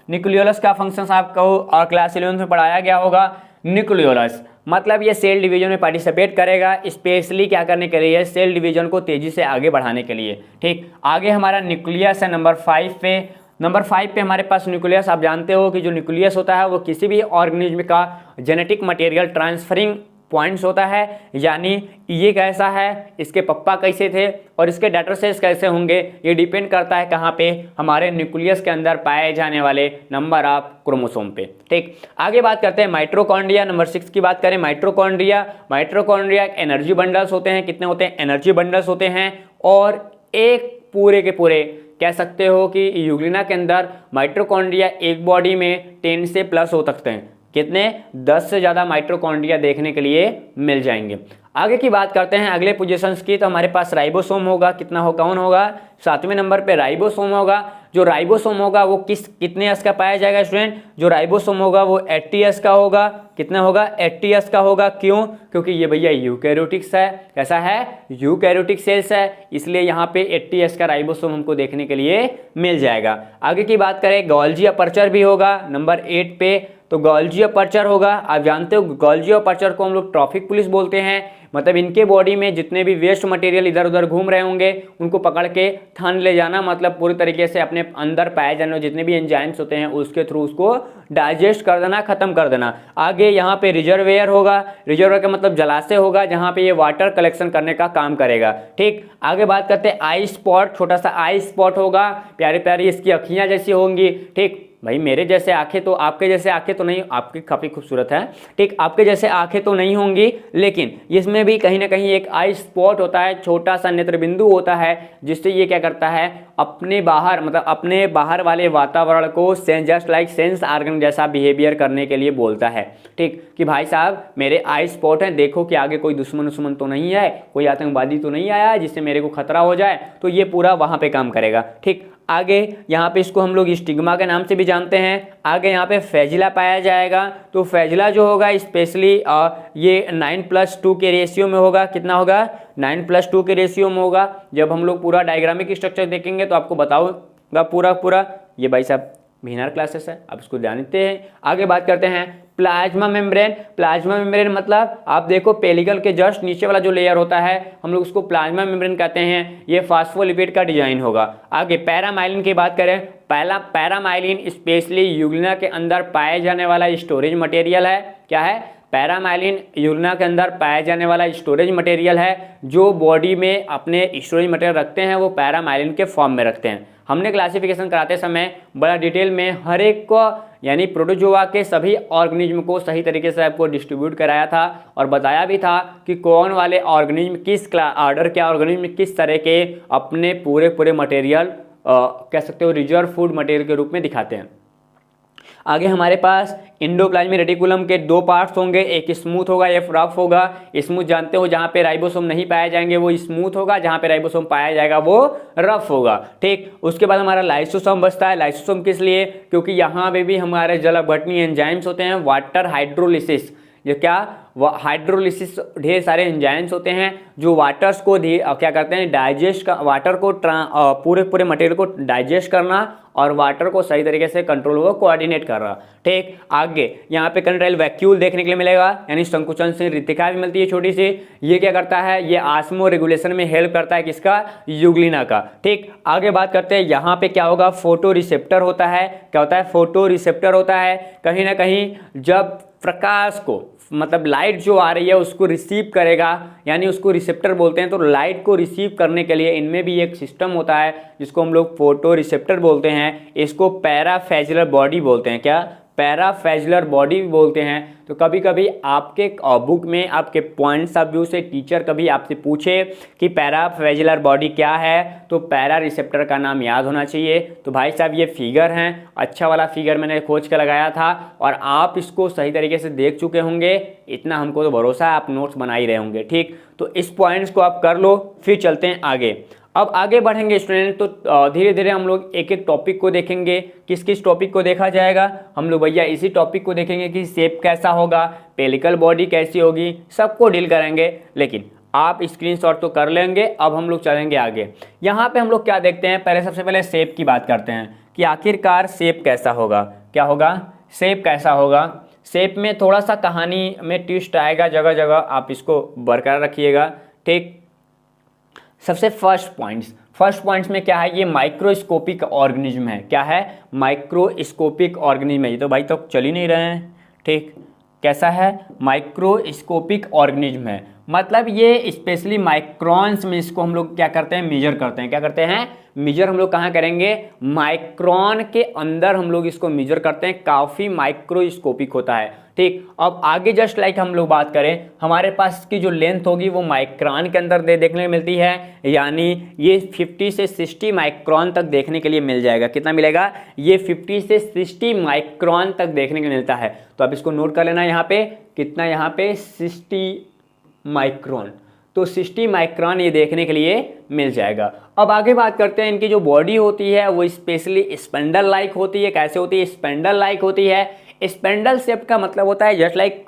न्यूक्लियोलस का फंक्शन आपको क्लास 11 में पढ़ाया गया होगा। न्यूक्लियोलस मतलब ये सेल डिवीजन में पार्टिसिपेट करेगा, स्पेशली क्या करने के लिए, सेल डिवीजन को तेजी से आगे बढ़ाने के लिए। ठीक, आगे हमारा न्यूक्लियस है नंबर 5 पे। नंबर 5 पे हमारे पास न्यूक्लियस, आप जानते हो कि जो न्यूक्लियस होता है वो किसी भी ऑर्गेनिज्म का जेनेटिक मटेरियल ट्रांसफरिंग पॉइंट्स होता है। यानी ये कैसा है, इसके पप्पा कैसे थे और इसके डाटर सेल्स कैसे होंगे, ये डिपेंड करता है कहाँ पे, हमारे न्यूक्लियस के अंदर पाए जाने वाले नंबर ऑफ क्रोमोसोम पे। ठीक, आगे बात करते हैं माइटोकॉन्ड्रिया। नंबर 6 की बात करें, माइटोकॉन्ड्रिया एनर्जी बंडल्स होते हैं। कितने होते हैं, एनर्जी बंडल्स होते हैं। और एक पूरे के पूरे कह सकते हो कि यूग्लिना के अंदर माइटोकॉन्ड्रिया एक बॉडी में 10 से प्लस हो सकते हैं। कितने, 10 से ज़्यादा माइटोकॉन्ड्रिया देखने के लिए मिल जाएंगे। आगे की बात करते हैं अगले पोजीशंस की, तो हमारे पास राइबोसोम होगा। कितना हो, कौन होगा, 7वें नंबर पे राइबोसोम होगा। जो राइबोसोम होगा वो कितने एस का पाया जाएगा स्टूडेंट, जो राइबोसोम होगा वो 80 एस का होगा। कितना होगा, 80 एस का होगा। क्यों, क्योंकि ये भैया यूकैरियोटिक्स है। कैसा है, यूकैरियोटिक सेल्स है, इसलिए यहाँ पे 80 एस का राइबोसोम हमको देखने के लिए मिल जाएगा। आगे की बात करें, गोल्जी अपर्चर भी होगा नंबर 8 पे। तो गोल्जी अपर्चर होगा, आप जानते हो गोल्जी अपर्चर को हम लोग ट्रॉफिक पुलिस बोलते हैं। मतलब इनके बॉडी में जितने भी वेस्ट मटेरियल इधर उधर घूम रहे होंगे उनको पकड़ के थान ले जाना, मतलब पूरी तरीके से अपने अंदर पाए जाने जितने भी एंजाइम्स होते हैं उसके थ्रू उसको डाइजेस्ट कर देना, खत्म कर देना। आगे यहाँ पे रिजर्वेयर होगा। रिजर्वेयर का मतलब जलाशय होगा जहाँ पे ये वाटर कलेक्शन करने का काम करेगा। ठीक, आगे बात करते हैं आई स्पॉट। छोटा सा आई स्पॉट होगा, प्यारी प्यारी इसकी अखियाँ जैसी होंगी। ठीक, भाई मेरे जैसे आंखें तो, आपके जैसे आंखें तो नहीं, आपकी काफ़ी खूबसूरत है। ठीक, आपके जैसे आंखें तो नहीं होंगी, लेकिन इसमें भी कहीं ना कहीं एक आई स्पॉट होता है, छोटा सा नेत्र बिंदु होता है, जिससे ये क्या करता है, अपने बाहर मतलब अपने बाहर वाले वातावरण को जस्ट लाइक सेंस ऑर्गन जैसा बिहेवियर करने के लिए बोलता है। ठीक, कि भाई साहब मेरे आई स्पॉट है, देखो कि आगे कोई दुश्मन तो नहीं है, कोई आतंकवादी तो नहीं आया जिससे मेरे को खतरा हो जाए, तो ये पूरा वहाँ पे काम करेगा। ठीक, आगे यहाँ पे इसको हम लोग स्टिग्मा के नाम से भी जानते हैं। आगे यहाँ पे फेजिला पाया जाएगा। तो फेजिला जो होगा स्पेशली ये 9+2 के रेशियो में होगा। कितना होगा, 9+2 के रेशियो में होगा। जब हम लोग पूरा डायग्रामिक स्ट्रक्चर देखेंगे तो आपको बताऊंगा पूरा। ये भाई साहब बिगिनर क्लासेस है, आप इसको जानते हैं। आगे बात करते हैं प्लाज्मा मेम्ब्रेन। प्लाज्मा मेम्ब्रेन मतलब आप देखो पेलिकल के जस्ट नीचे वाला जो लेयर होता है हम लोग उसको प्लाज्मा मेम्ब्रेन कहते हैं। ये फास्फोलिपिड का डिजाइन होगा। आगे पैरामाइलिन की बात करें, पहला पैरामाइलिन स्पेशली यूग्लिना के अंदर पाए जाने वाला स्टोरेज मटेरियल है। क्या है? पैरामाइलिन यूग्लिना के अंदर पाया जाने वाला स्टोरेज मटेरियल है। जो बॉडी में अपने स्टोरेज मटेरियल रखते हैं वो पैरामाइलिन के फॉर्म में रखते हैं। हमने क्लासिफिकेशन कराते समय बड़ा डिटेल में हर एक को यानी प्रोटोजोआ के सभी ऑर्गेनिज्म को सही तरीके से आपको डिस्ट्रीब्यूट कराया था और बताया भी था कि कौन वाले ऑर्गेनिज्म किस ऑर्डर के ऑर्गेनिज्म किस तरह के अपने पूरे मटेरियल कह सकते हो रिजर्व फूड मटेरियल के रूप में दिखाते हैं। आगे हमारे पास इंडोप्लाज्मिक रेटिकुलम के दो पार्ट्स होंगे, एक स्मूथ होगा, एक रफ होगा। स्मूथ जानते हो जहाँ पे राइबोसोम नहीं पाए जाएंगे वो स्मूथ होगा, जहाँ पे राइबोसोम पाया जाएगा वो रफ होगा। ठीक, उसके बाद हमारा लाइसोसोम बचता है। लाइसोसोम किस लिए? क्योंकि यहाँ पे भी हमारे जल अपघटनीय एंजाइम्स होते हैं, वाटर हाइड्रोलिसिस। ये क्या? हाइड्रोलिसिस ढेर सारे एंजाइम्स होते हैं जो वाटर्स को क्या करते हैं डाइजेस्ट का, वाटर को पूरे मटेरियल को डाइजेस्ट करना और वाटर को सही तरीके से कंट्रोल वो कोऑर्डिनेट कर रहा। ठीक, आगे यहाँ पे कंट्राइल वैक्यूल देखने के लिए मिलेगा, यानी संकुचन से रितिका भी मिलती है छोटी सी। ये क्या करता है? ये आस्मो रेगुलेशन में हेल्प करता है, किसका? यूग्लिना का। ठीक, आगे बात करते हैं यहाँ पे क्या होगा? फोटो रिसेप्टर होता है। क्या होता है? फोटो रिसेप्टर होता है। कहीं ना कहीं जब प्रकाश को मतलब लाइट जो आ रही है उसको रिसीव करेगा, यानी उसको रिसेप्टर बोलते हैं। तो लाइट को रिसीव करने के लिए इनमें भी एक सिस्टम होता है जिसको हम लोग फोटो रिसेप्टर बोलते हैं। इसको पैराफेजुलर बॉडी बोलते हैं। क्या? पैराफेजुलर बॉडी भी बोलते हैं। तो कभी कभी आपके बुक में आपके पॉइंट्स ऑफ व्यू से टीचर कभी आपसे पूछे कि पैराफेजुलर बॉडी क्या है तो पैरा रिसेप्टर का नाम याद होना चाहिए। तो भाई साहब ये फिगर हैं, अच्छा वाला फिगर मैंने खोज के लगाया था और आप इसको सही तरीके से देख चुके होंगे, इतना हमको तो भरोसा है, आप नोट्स बना ही रहे होंगे। ठीक, तो इस पॉइंट्स को आप कर लो, फिर चलते हैं आगे। अब आगे बढ़ेंगे स्टूडेंट, तो धीरे धीरे हम लोग एक एक टॉपिक को देखेंगे। किस किस टॉपिक को देखा जाएगा? हम लोग भैया इसी टॉपिक को देखेंगे कि शेप कैसा होगा, पेलिकल बॉडी कैसी होगी, सबको डील करेंगे। लेकिन आप स्क्रीनशॉट तो कर लेंगे। अब हम लोग चलेंगे आगे। यहाँ पे हम लोग क्या देखते हैं? पहले सबसे पहले शेप की बात करते हैं कि आखिरकार शेप कैसा होगा। क्या होगा? शेप कैसा होगा। शेप में थोड़ा सा कहानी में ट्विस्ट आएगा जगह जगह, आप इसको बरकरार रखिएगा। ठीक, सबसे फर्स्ट पॉइंट्स में क्या है? ये माइक्रोस्कोपिक ऑर्गेनिज्म है। क्या है? माइक्रोस्कोपिक ऑर्गेनिज्म है। ये तो भाई तो चल ही नहीं रहे हैं। ठीक, कैसा है? माइक्रोस्कोपिक ऑर्गेनिज्म है, मतलब ये स्पेशली माइक्रोन्स में इसको हम लोग क्या करते हैं? मेजर करते हैं। क्या करते हैं? मेजर हम लोग कहाँ करेंगे? माइक्रोन के अंदर हम लोग इसको मेजर करते हैं। काफ़ी माइक्रोस्कोपिक होता है। ठीक, अब आगे जस्ट लाइक हम लोग बात करें, हमारे पास इसकी जो लेंथ होगी वो माइक्रोन के अंदर देखने को मिलती है, यानी ये 50 से 60 माइक्रोन तक देखने के लिए मिल जाएगा। कितना मिलेगा? ये 50 से 60 माइक्रोन तक देखने को मिलता है। तो अब इसको नोट कर लेना यहाँ पे, कितना यहाँ पे? 60 माइक्रोन। तो 60 माइक्रोन ये देखने के लिए मिल जाएगा। अब आगे बात करते हैं, इनकी जो बॉडी होती है वो स्पेशली स्पेंडल लाइक होती है। कैसे होती है? स्पेंडल लाइक होती है। स्पेंडल शेप का मतलब होता है जस्ट लाइक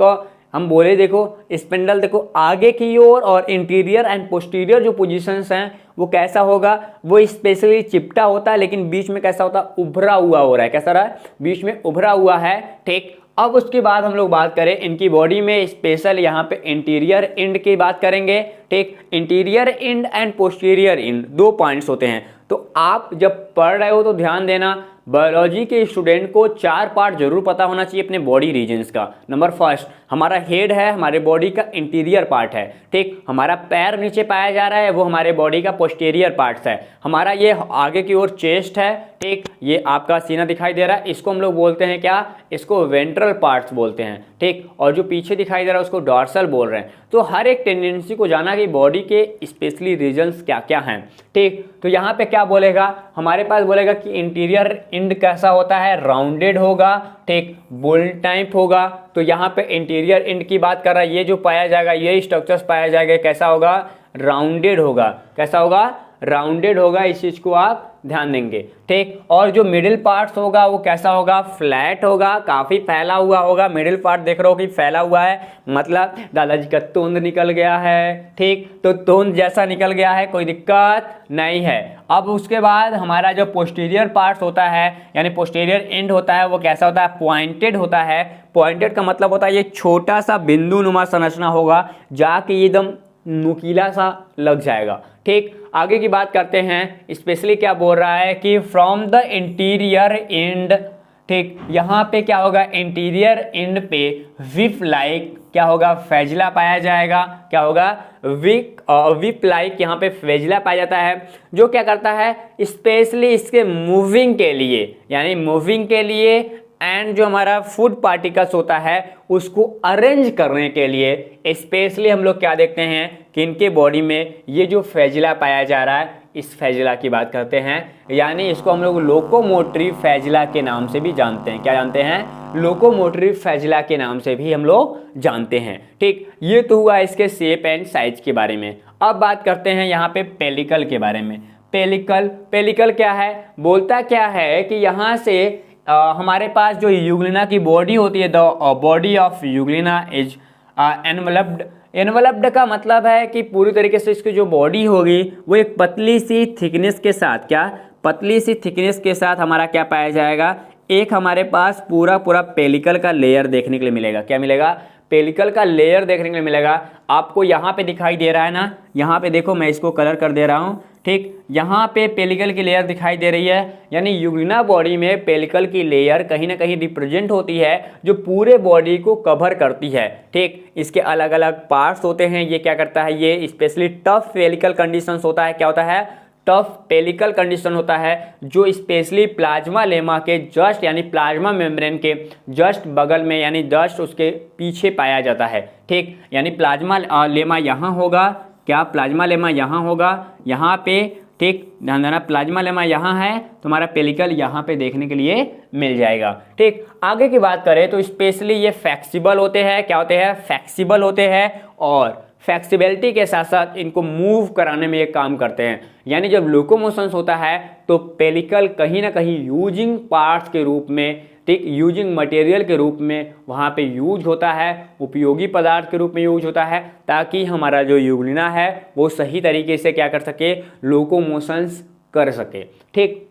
हम बोले, देखो स्पेंडल, देखो आगे की ओर और इंटीरियर एंड पोस्टीरियर जो पोजीशंस हैं वो कैसा होगा? वो स्पेशली चिपटा होता है, लेकिन बीच में कैसा होता है? उभरा हुआ हो रहा है। कैसा रहा है? बीच में उभरा हुआ है। ठीक, अब उसके बाद हम लोग बात करें इनकी बॉडी में स्पेशल यहाँ पे इंटीरियर एंड की बात करेंगे। ठीक, interior and and posterior and दो पॉइंट्स होते हैं। तो आप जब पढ़ रहे हो तो ध्यान देना, बायोलॉजी के स्टूडेंट को 4 पार्ट जरूर पता होना चाहिए अपने बॉडी रीजन्स का। नंबर फर्स्ट, हमारा हेड है, हमारे बॉडी का इंटीरियर पार्ट है। ठीक, हमारा पैर नीचे पाया जा रहा है, वो हमारे बॉडी का पोस्टीरियर पार्ट्स है। हमारा ये आगे की ओर चेस्ट है। ठीक, ये आपका सीना दिखाई दे रहा है, इसको हम लोग बोलते हैं क्या? इसको वेंट्रल पार्ट्स बोलते हैं। ठीक, और जो पीछे दिखाई दे रहा है उसको डॉर्सल बोल रहे हैं। तो हर एक टेंडेंसी को जाना कि बॉडी के स्पेशली रीजन्स क्या क्या हैं। ठीक, तो यहाँ पे क्या बोलेगा? हमारे पास बोलेगा कि इंटीरियर एंड कैसा होता है? राउंडेड होगा। ठीक, बुल टाइप होगा। तो यहाँ पे इंटीरियर एंड की बात कर रहा है, ये जो पाया जाएगा, ये स्ट्रक्चर्स पाया जाएगा, कैसा होगा? राउंडेड होगा। कैसा होगा? राउंडेड होगा। इस चीज को आप ध्यान देंगे। ठीक, और जो मिडिल पार्ट्स होगा वो कैसा होगा, फ्लैट होगा, काफी फैला हुआ होगा। मिडिल पार्ट देख रहे हो कि फैला हुआ है, मतलब दादाजी का तोंद निकल गया है। ठीक, तो तोंद जैसा निकल गया है, कोई दिक्कत नहीं है। अब उसके बाद हमारा जो पोस्टीरियर पार्ट्स होता है यानी पोस्टीरियर एंड होता है वो कैसा होता है, पॉइंटेड होता है। पॉइंटेड का मतलब होता है ये छोटा सा बिंदु नुमा संरचना होगा, जाके एकदम नुकीला सा लग जाएगा। ठीक, आगे की बात करते हैं। स्पेशली क्या बोल रहा है कि फ्रॉम द इंटीरियर एंड, ठीक, यहाँ पे क्या होगा, इंटीरियर एंड पे विप लाइक क्या होगा, फैजला पाया जाएगा। क्या होगा, विप लाइक यहाँ पे फैजला पाया जाता है, जो क्या करता है, स्पेशली इसके मूविंग के लिए, यानी मूविंग के लिए एंड जो हमारा फूड पार्टिकल्स होता है उसको अरेंज करने के लिए स्पेशली हम लोग क्या देखते हैं कि इनके बॉडी में ये जो फैजला पाया जा रहा है, इस फैजला की बात करते हैं। यानी इसको हम लोग लोकोमोटरी फैजला के नाम से भी जानते हैं। क्या जानते हैं, लोकोमोटरी फैजला के नाम से भी हम लोग जानते हैं। ठीक, ये तो हुआ इसके शेप एंड साइज के बारे में। अब बात करते हैं यहाँ पे पेलिकल के बारे में। पेलिकल क्या है, बोलता क्या है कि यहाँ से हमारे पास जो यूग्लिना की बॉडी होती है, the body of Euglena is enveloped. Enveloped का मतलब है कि पूरी तरीके से इसकी जो बॉडी होगी वो एक पतली सी थिकनेस के साथ, क्या, पतली सी थिकनेस के साथ हमारा क्या पाया जाएगा, एक हमारे पास पूरा पेलिकल का लेयर देखने के लिए मिलेगा। क्या मिलेगा, पेलिकल का लेयर देखने के लिए मिलेगा। आपको यहाँ पे दिखाई दे रहा है ना, यहाँ पे देखो मैं इसको कलर कर दे रहा हूँ। ठीक, यहाँ पे पेलिकल की लेयर दिखाई दे रही है, यानी यूग्लिना बॉडी में पेलिकल की लेयर कहीं ना कहीं रिप्रेजेंट होती है जो पूरे बॉडी को कवर करती है। ठीक, इसके अलग अलग पार्ट्स होते हैं। ये क्या करता है, ये स्पेशली टफ पेलिकल कंडीशंस होता है। क्या होता है, टफ पेलिकल कंडीशन होता है, जो स्पेशली प्लाज्मा लेमा के जस्ट यानी प्लाज्मा मेम्ब्रेन के जस्ट बगल में यानी जस्ट उसके पीछे पाया जाता है। ठीक, यानी प्लाज्मा लेमा यहाँ होगा, क्या, प्लाज्मा लेमा यहाँ होगा, यहाँ पे। ठीक, ध्यान देना, प्लाज्मा लेमा यहाँ है, तुम्हारा पेलिकल यहाँ पे देखने के लिए मिल जाएगा। ठीक, आगे की बात करें तो स्पेशली ये फ्लेक्सिबल होते हैं। क्या होते हैं, फ्लेक्सिबल होते हैं, और फ्लेक्सिबिलिटी के साथ साथ इनको मूव कराने में ये काम करते हैं। यानी जब लोकोमोशंस होता है तो पेलिकल कहीं ना कहीं यूजिंग पार्ट्स के रूप में, ठीक, यूजिंग मटेरियल के रूप में वहाँ पे यूज होता है, उपयोगी पदार्थ के रूप में यूज होता है, ताकि हमारा जो यूग्लिना है वो सही तरीके से क्या कर सके, लोकोमोशंस कर सके। ठीक,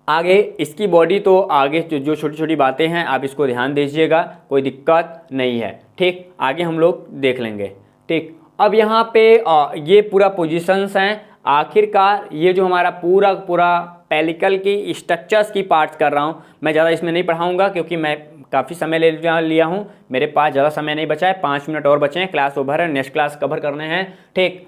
आगे इसकी बॉडी तो आगे जो छोटी छोटी बातें हैं आप इसको ध्यान दीजिएगा, कोई दिक्कत नहीं है। ठीक, आगे हम लोग देख लेंगे। ठीक, अब यहाँ पे ये पूरा पोजीशंस हैं। आखिरकार ये जो हमारा पूरा पेलिकल की स्ट्रक्चर्स की पार्ट्स कर रहा हूँ, मैं ज़्यादा इसमें नहीं पढ़ाऊँगा क्योंकि मैं काफ़ी समय ले लिया हूँ, मेरे पास ज़्यादा समय नहीं बचा है, 5 मिनट और बचे हैं, क्लास ओवर है, नेक्स्ट क्लास कवर करने हैं। ठीक,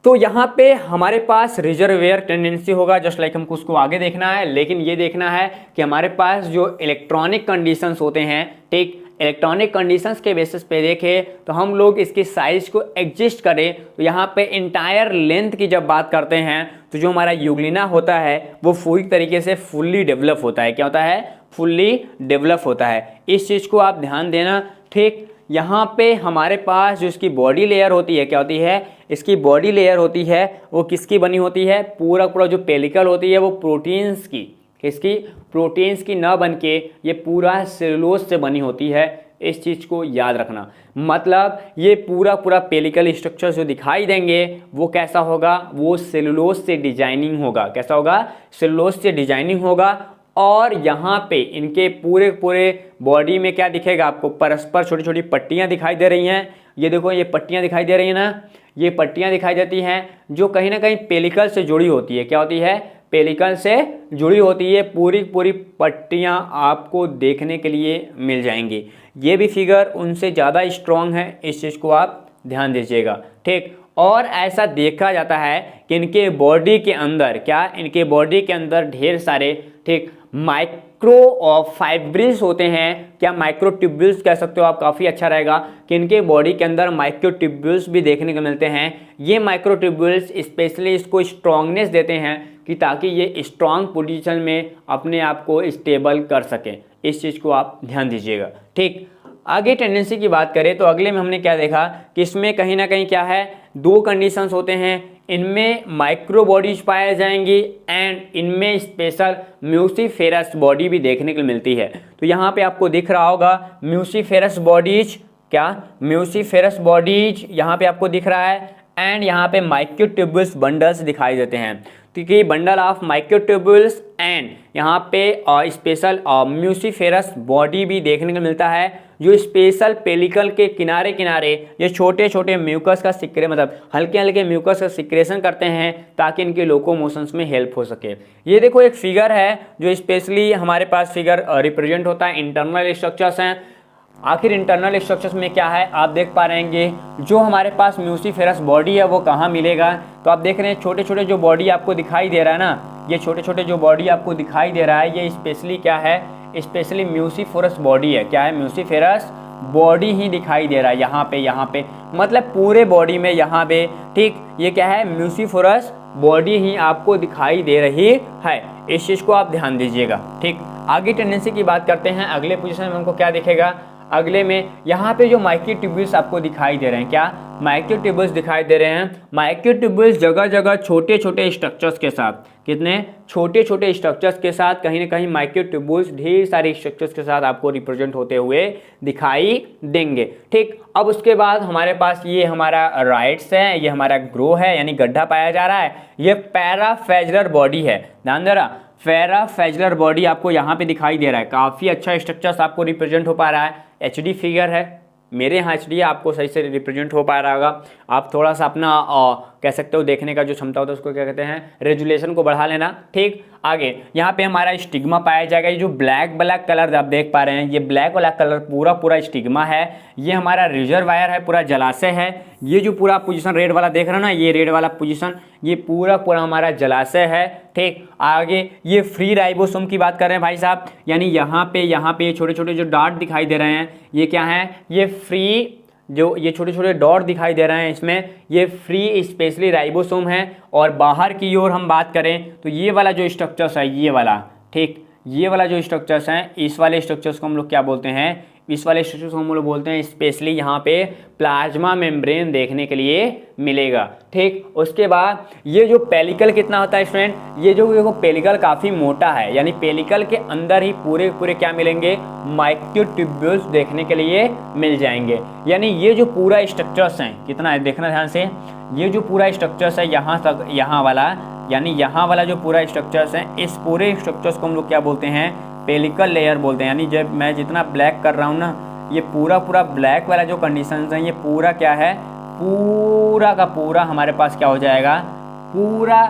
तो यहाँ पे हमारे पास रिजर्वेयर टेंडेंसी होगा, जस्ट लाइक हमको उसको आगे देखना है, लेकिन ये देखना है कि हमारे पास जो इलेक्ट्रॉनिक कंडीशंस होते हैं, ठीक, इलेक्ट्रॉनिक कंडीशंस के बेसिस पे देखें तो हम लोग इसके साइज को एडजस्ट करें तो यहाँ पे इंटायर लेंथ की जब बात करते हैं तो जो हमारा यूग्लिना होता है वो पूरी तरीके से फुल्ली डेवलप होता है। क्या होता है, फुल्ली डेवलप होता है। इस चीज़ को आप ध्यान देना। ठीक, यहाँ पे हमारे पास जो इसकी बॉडी लेयर होती है, क्या होती है, इसकी बॉडी लेयर होती है वो किसकी बनी होती है, पूरा जो पेलिकल होती है वो प्रोटीन्स की, किसकी, प्रोटीन्स की न बन के ये पूरा सेलुलोज से बनी होती है। इस चीज़ को याद रखना, मतलब ये पूरा पेलिकल स्ट्रक्चर जो दिखाई देंगे वो कैसा होगा, वो सेलुलोज से डिजाइनिंग होगा। कैसा होगा, सेलुलोज से डिजाइनिंग होगा। और यहाँ पे इनके पूरे बॉडी में क्या दिखेगा आपको, परस्पर छोटी छोटी पट्टियाँ दिखाई दे रही हैं। ये देखो, ये पट्टियाँ दिखाई दे रही हैं ना, ये पट्टियाँ दिखाई देती हैं जो कहीं ना कहीं पेलिकल से जुड़ी होती है। क्या होती है, पेलिकल से जुड़ी होती है। पूरी पट्टियाँ आपको देखने के लिए मिल जाएंगी। ये भी फिगर उनसे ज़्यादा स्ट्रॉन्ग है, इस चीज़ को आप ध्यान दीजिएगा। ठीक, और ऐसा देखा जाता है कि इनके बॉडी के अंदर, क्या, इनके बॉडी के अंदर ढेर सारे, ठीक, माइक्रो फाइब्रिल्स होते हैं। क्या, माइक्रोट्यूब्यूल्स कह सकते हो आप, काफ़ी अच्छा रहेगा कि इनके बॉडी के अंदर माइक्रोट्यूब्यूल्स भी देखने को मिलते हैं। ये माइक्रोट्यूब्यूल्स स्पेशली इसको स्ट्रांगनेस देते हैं कि ताकि ये स्ट्रांग पोजीशन में अपने आप को स्टेबल कर सकें। इस चीज़ को आप ध्यान दीजिएगा। ठीक, आगे टेंडेंसी की बात करें तो अगले में हमने क्या देखा कि इसमें कहीं ना कहीं क्या है, दो कंडीशंस होते हैं। इनमें माइक्रो बॉडीज पाए जाएंगी एंड इनमें स्पेशल म्यूसिफेरस बॉडी भी देखने को मिलती है। तो यहाँ पे आपको दिख रहा होगा म्यूसिफेरस बॉडीज, क्या म्यूसिफेरस बॉडीज यहाँ पे आपको दिख रहा है एंड यहाँ पे माइक्रोट्यूब्यूल्स बंडल्स दिखाई देते हैं, क्योंकि बंडल ऑफ माइक्रोट्यूब्यूल्स एंड यहाँ पे स्पेशल म्यूसिफेरस बॉडी भी देखने को मिलता है, जो स्पेशल पेलिकल के किनारे किनारे ये छोटे छोटे म्यूकस का सिक्रे मतलब हल्के हल्के म्यूकस का सिक्रेशन करते हैं ताकि इनके लोकोमोशंस में हेल्प हो सके। ये देखो एक फिगर है जो स्पेशली हमारे पास फिगर रिप्रेजेंट होता है, इंटरनल स्ट्रक्चर्स हैं। आखिर इंटरनल स्ट्रक्चर्स में क्या है आप देख पा रहे हैं, जो हमारे पास म्यूसिफेरस बॉडी है वो कहाँ मिलेगा। तो आप देख रहे हैं छोटे छोटे जो बॉडी आपको दिखाई दे रहा है ना, ये छोटे छोटे जो बॉडी आपको दिखाई दे रहा है ये स्पेशली क्या है, स्पेशली म्यूसिफेरस बॉडी है। क्या है, म्यूसिफेरस बॉडी ही दिखाई दे रहा है यहाँ पे मतलब पूरे बॉडी में यहाँ पे, ठीक। ये क्या है, म्यूसिफेरस बॉडी ही आपको दिखाई दे रही है, इस चीज़ को आप ध्यान दीजिएगा, ठीक। आगे टेंडेंसी की बात करते हैं। अगले पोजीशन में हमको क्या दिखेगा, अगले में यहाँ पे जो माइक्रोट्यूब्यूल्स आपको दिखाई दे रहे हैं, क्या माइक्रोट्यूब्यूल्स दिखाई दे रहे हैं। माइक्रोट्यूब्यूल्स जगह जगह छोटे छोटे स्ट्रक्चर्स के साथ, कितने छोटे छोटे स्ट्रक्चर्स के साथ, कहीं ना कहीं माइक्रोट्यूब्यूल्स ढेर सारे स्ट्रक्चर्स के साथ आपको रिप्रेजेंट होते हुए दिखाई देंगे, ठीक। अब उसके बाद हमारे पास ये हमारा राइट्स है, ये हमारा ग्रो है यानी गड्ढा पाया जा रहा है। ये पैराफेजुलर बॉडी है, ध्यान दे रहा, पैराफेजुलर बॉडी आपको यहाँ पे दिखाई दे रहा है। काफ़ी अच्छा स्ट्रक्चर्स आपको रिप्रेजेंट हो पा रहा है। एचडी फिगर है, मेरे यहाँ एचडी आपको सही से रिप्रेजेंट हो पा रहा होगा। आप थोड़ा सा अपना कह सकते हो देखने का जो क्षमता होता है उसको क्या कहते हैं, रेजुलेशन को बढ़ा लेना, ठीक। आगे यहाँ पे हमारा स्टिग्मा पाया जाएगा। ये जो ब्लैक ब्लैक कलर आप देख पा रहे हैं, ये ब्लैक वाला कलर पूरा स्टिग्मा है। ये हमारा रिजर्वायर है, पूरा जलाशय है। ये जो पूरा पोजीशन रेड वाला देख रहे हो ना, ये रेड वाला पोजीशन, ये पूरा हमारा जलाशय है, ठीक। आगे ये फ्री राइबोसोम की बात कर रहे हैं भाई साहब, यानी यहाँ पे छोटे छोटे जो डॉट दिखाई दे रहे हैं ये क्या है, ये फ्री, जो ये छोटे छोटे डॉट दिखाई दे रहे हैं इसमें ये फ्री स्पेशली राइबोसोम है। और बाहर की ओर हम बात करें तो ये वाला जो स्ट्रक्चर्स है, ये वाला, ठीक, ये वाला जो स्ट्रक्चर्स हैं, इस वाले स्ट्रक्चर्स को हम लोग क्या बोलते हैं, इस वाले स्ट्रक्चर्स को हम लोग बोलते हैं स्पेशली यहाँ पे प्लाज्मा मेम्ब्रेन देखने के लिए मिलेगा, ठीक। उसके बाद ये जो पेलिकल कितना होता है स्टूडेंट, ये जो देखो पेलिकल काफ़ी मोटा है, यानी पेलिकल के अंदर ही पूरे क्या मिलेंगे, माइक्रोट्यूब्यूल्स देखने के लिए मिल जाएंगे। यानी ये जो पूरा स्ट्रक्चर्स हैं, कितना है देखना ध्यान से, ये जो पूरा स्ट्रक्चर्स है यहाँ तक, यहाँ वाला, यानी यहाँ वाला जो पूरा स्ट्रक्चर्स है, इस पूरे स्ट्रक्चर्स को हम लोग क्या बोलते हैं, पेलिकल लेयर बोलते हैं। यानी जब मैं जितना ब्लैक कर रहा हूँ ना, ये पूरा ब्लैक वाला जो कंडीशंस हैं, ये पूरा क्या है, पूरा का पूरा हमारे पास क्या हो जाएगा, पूरा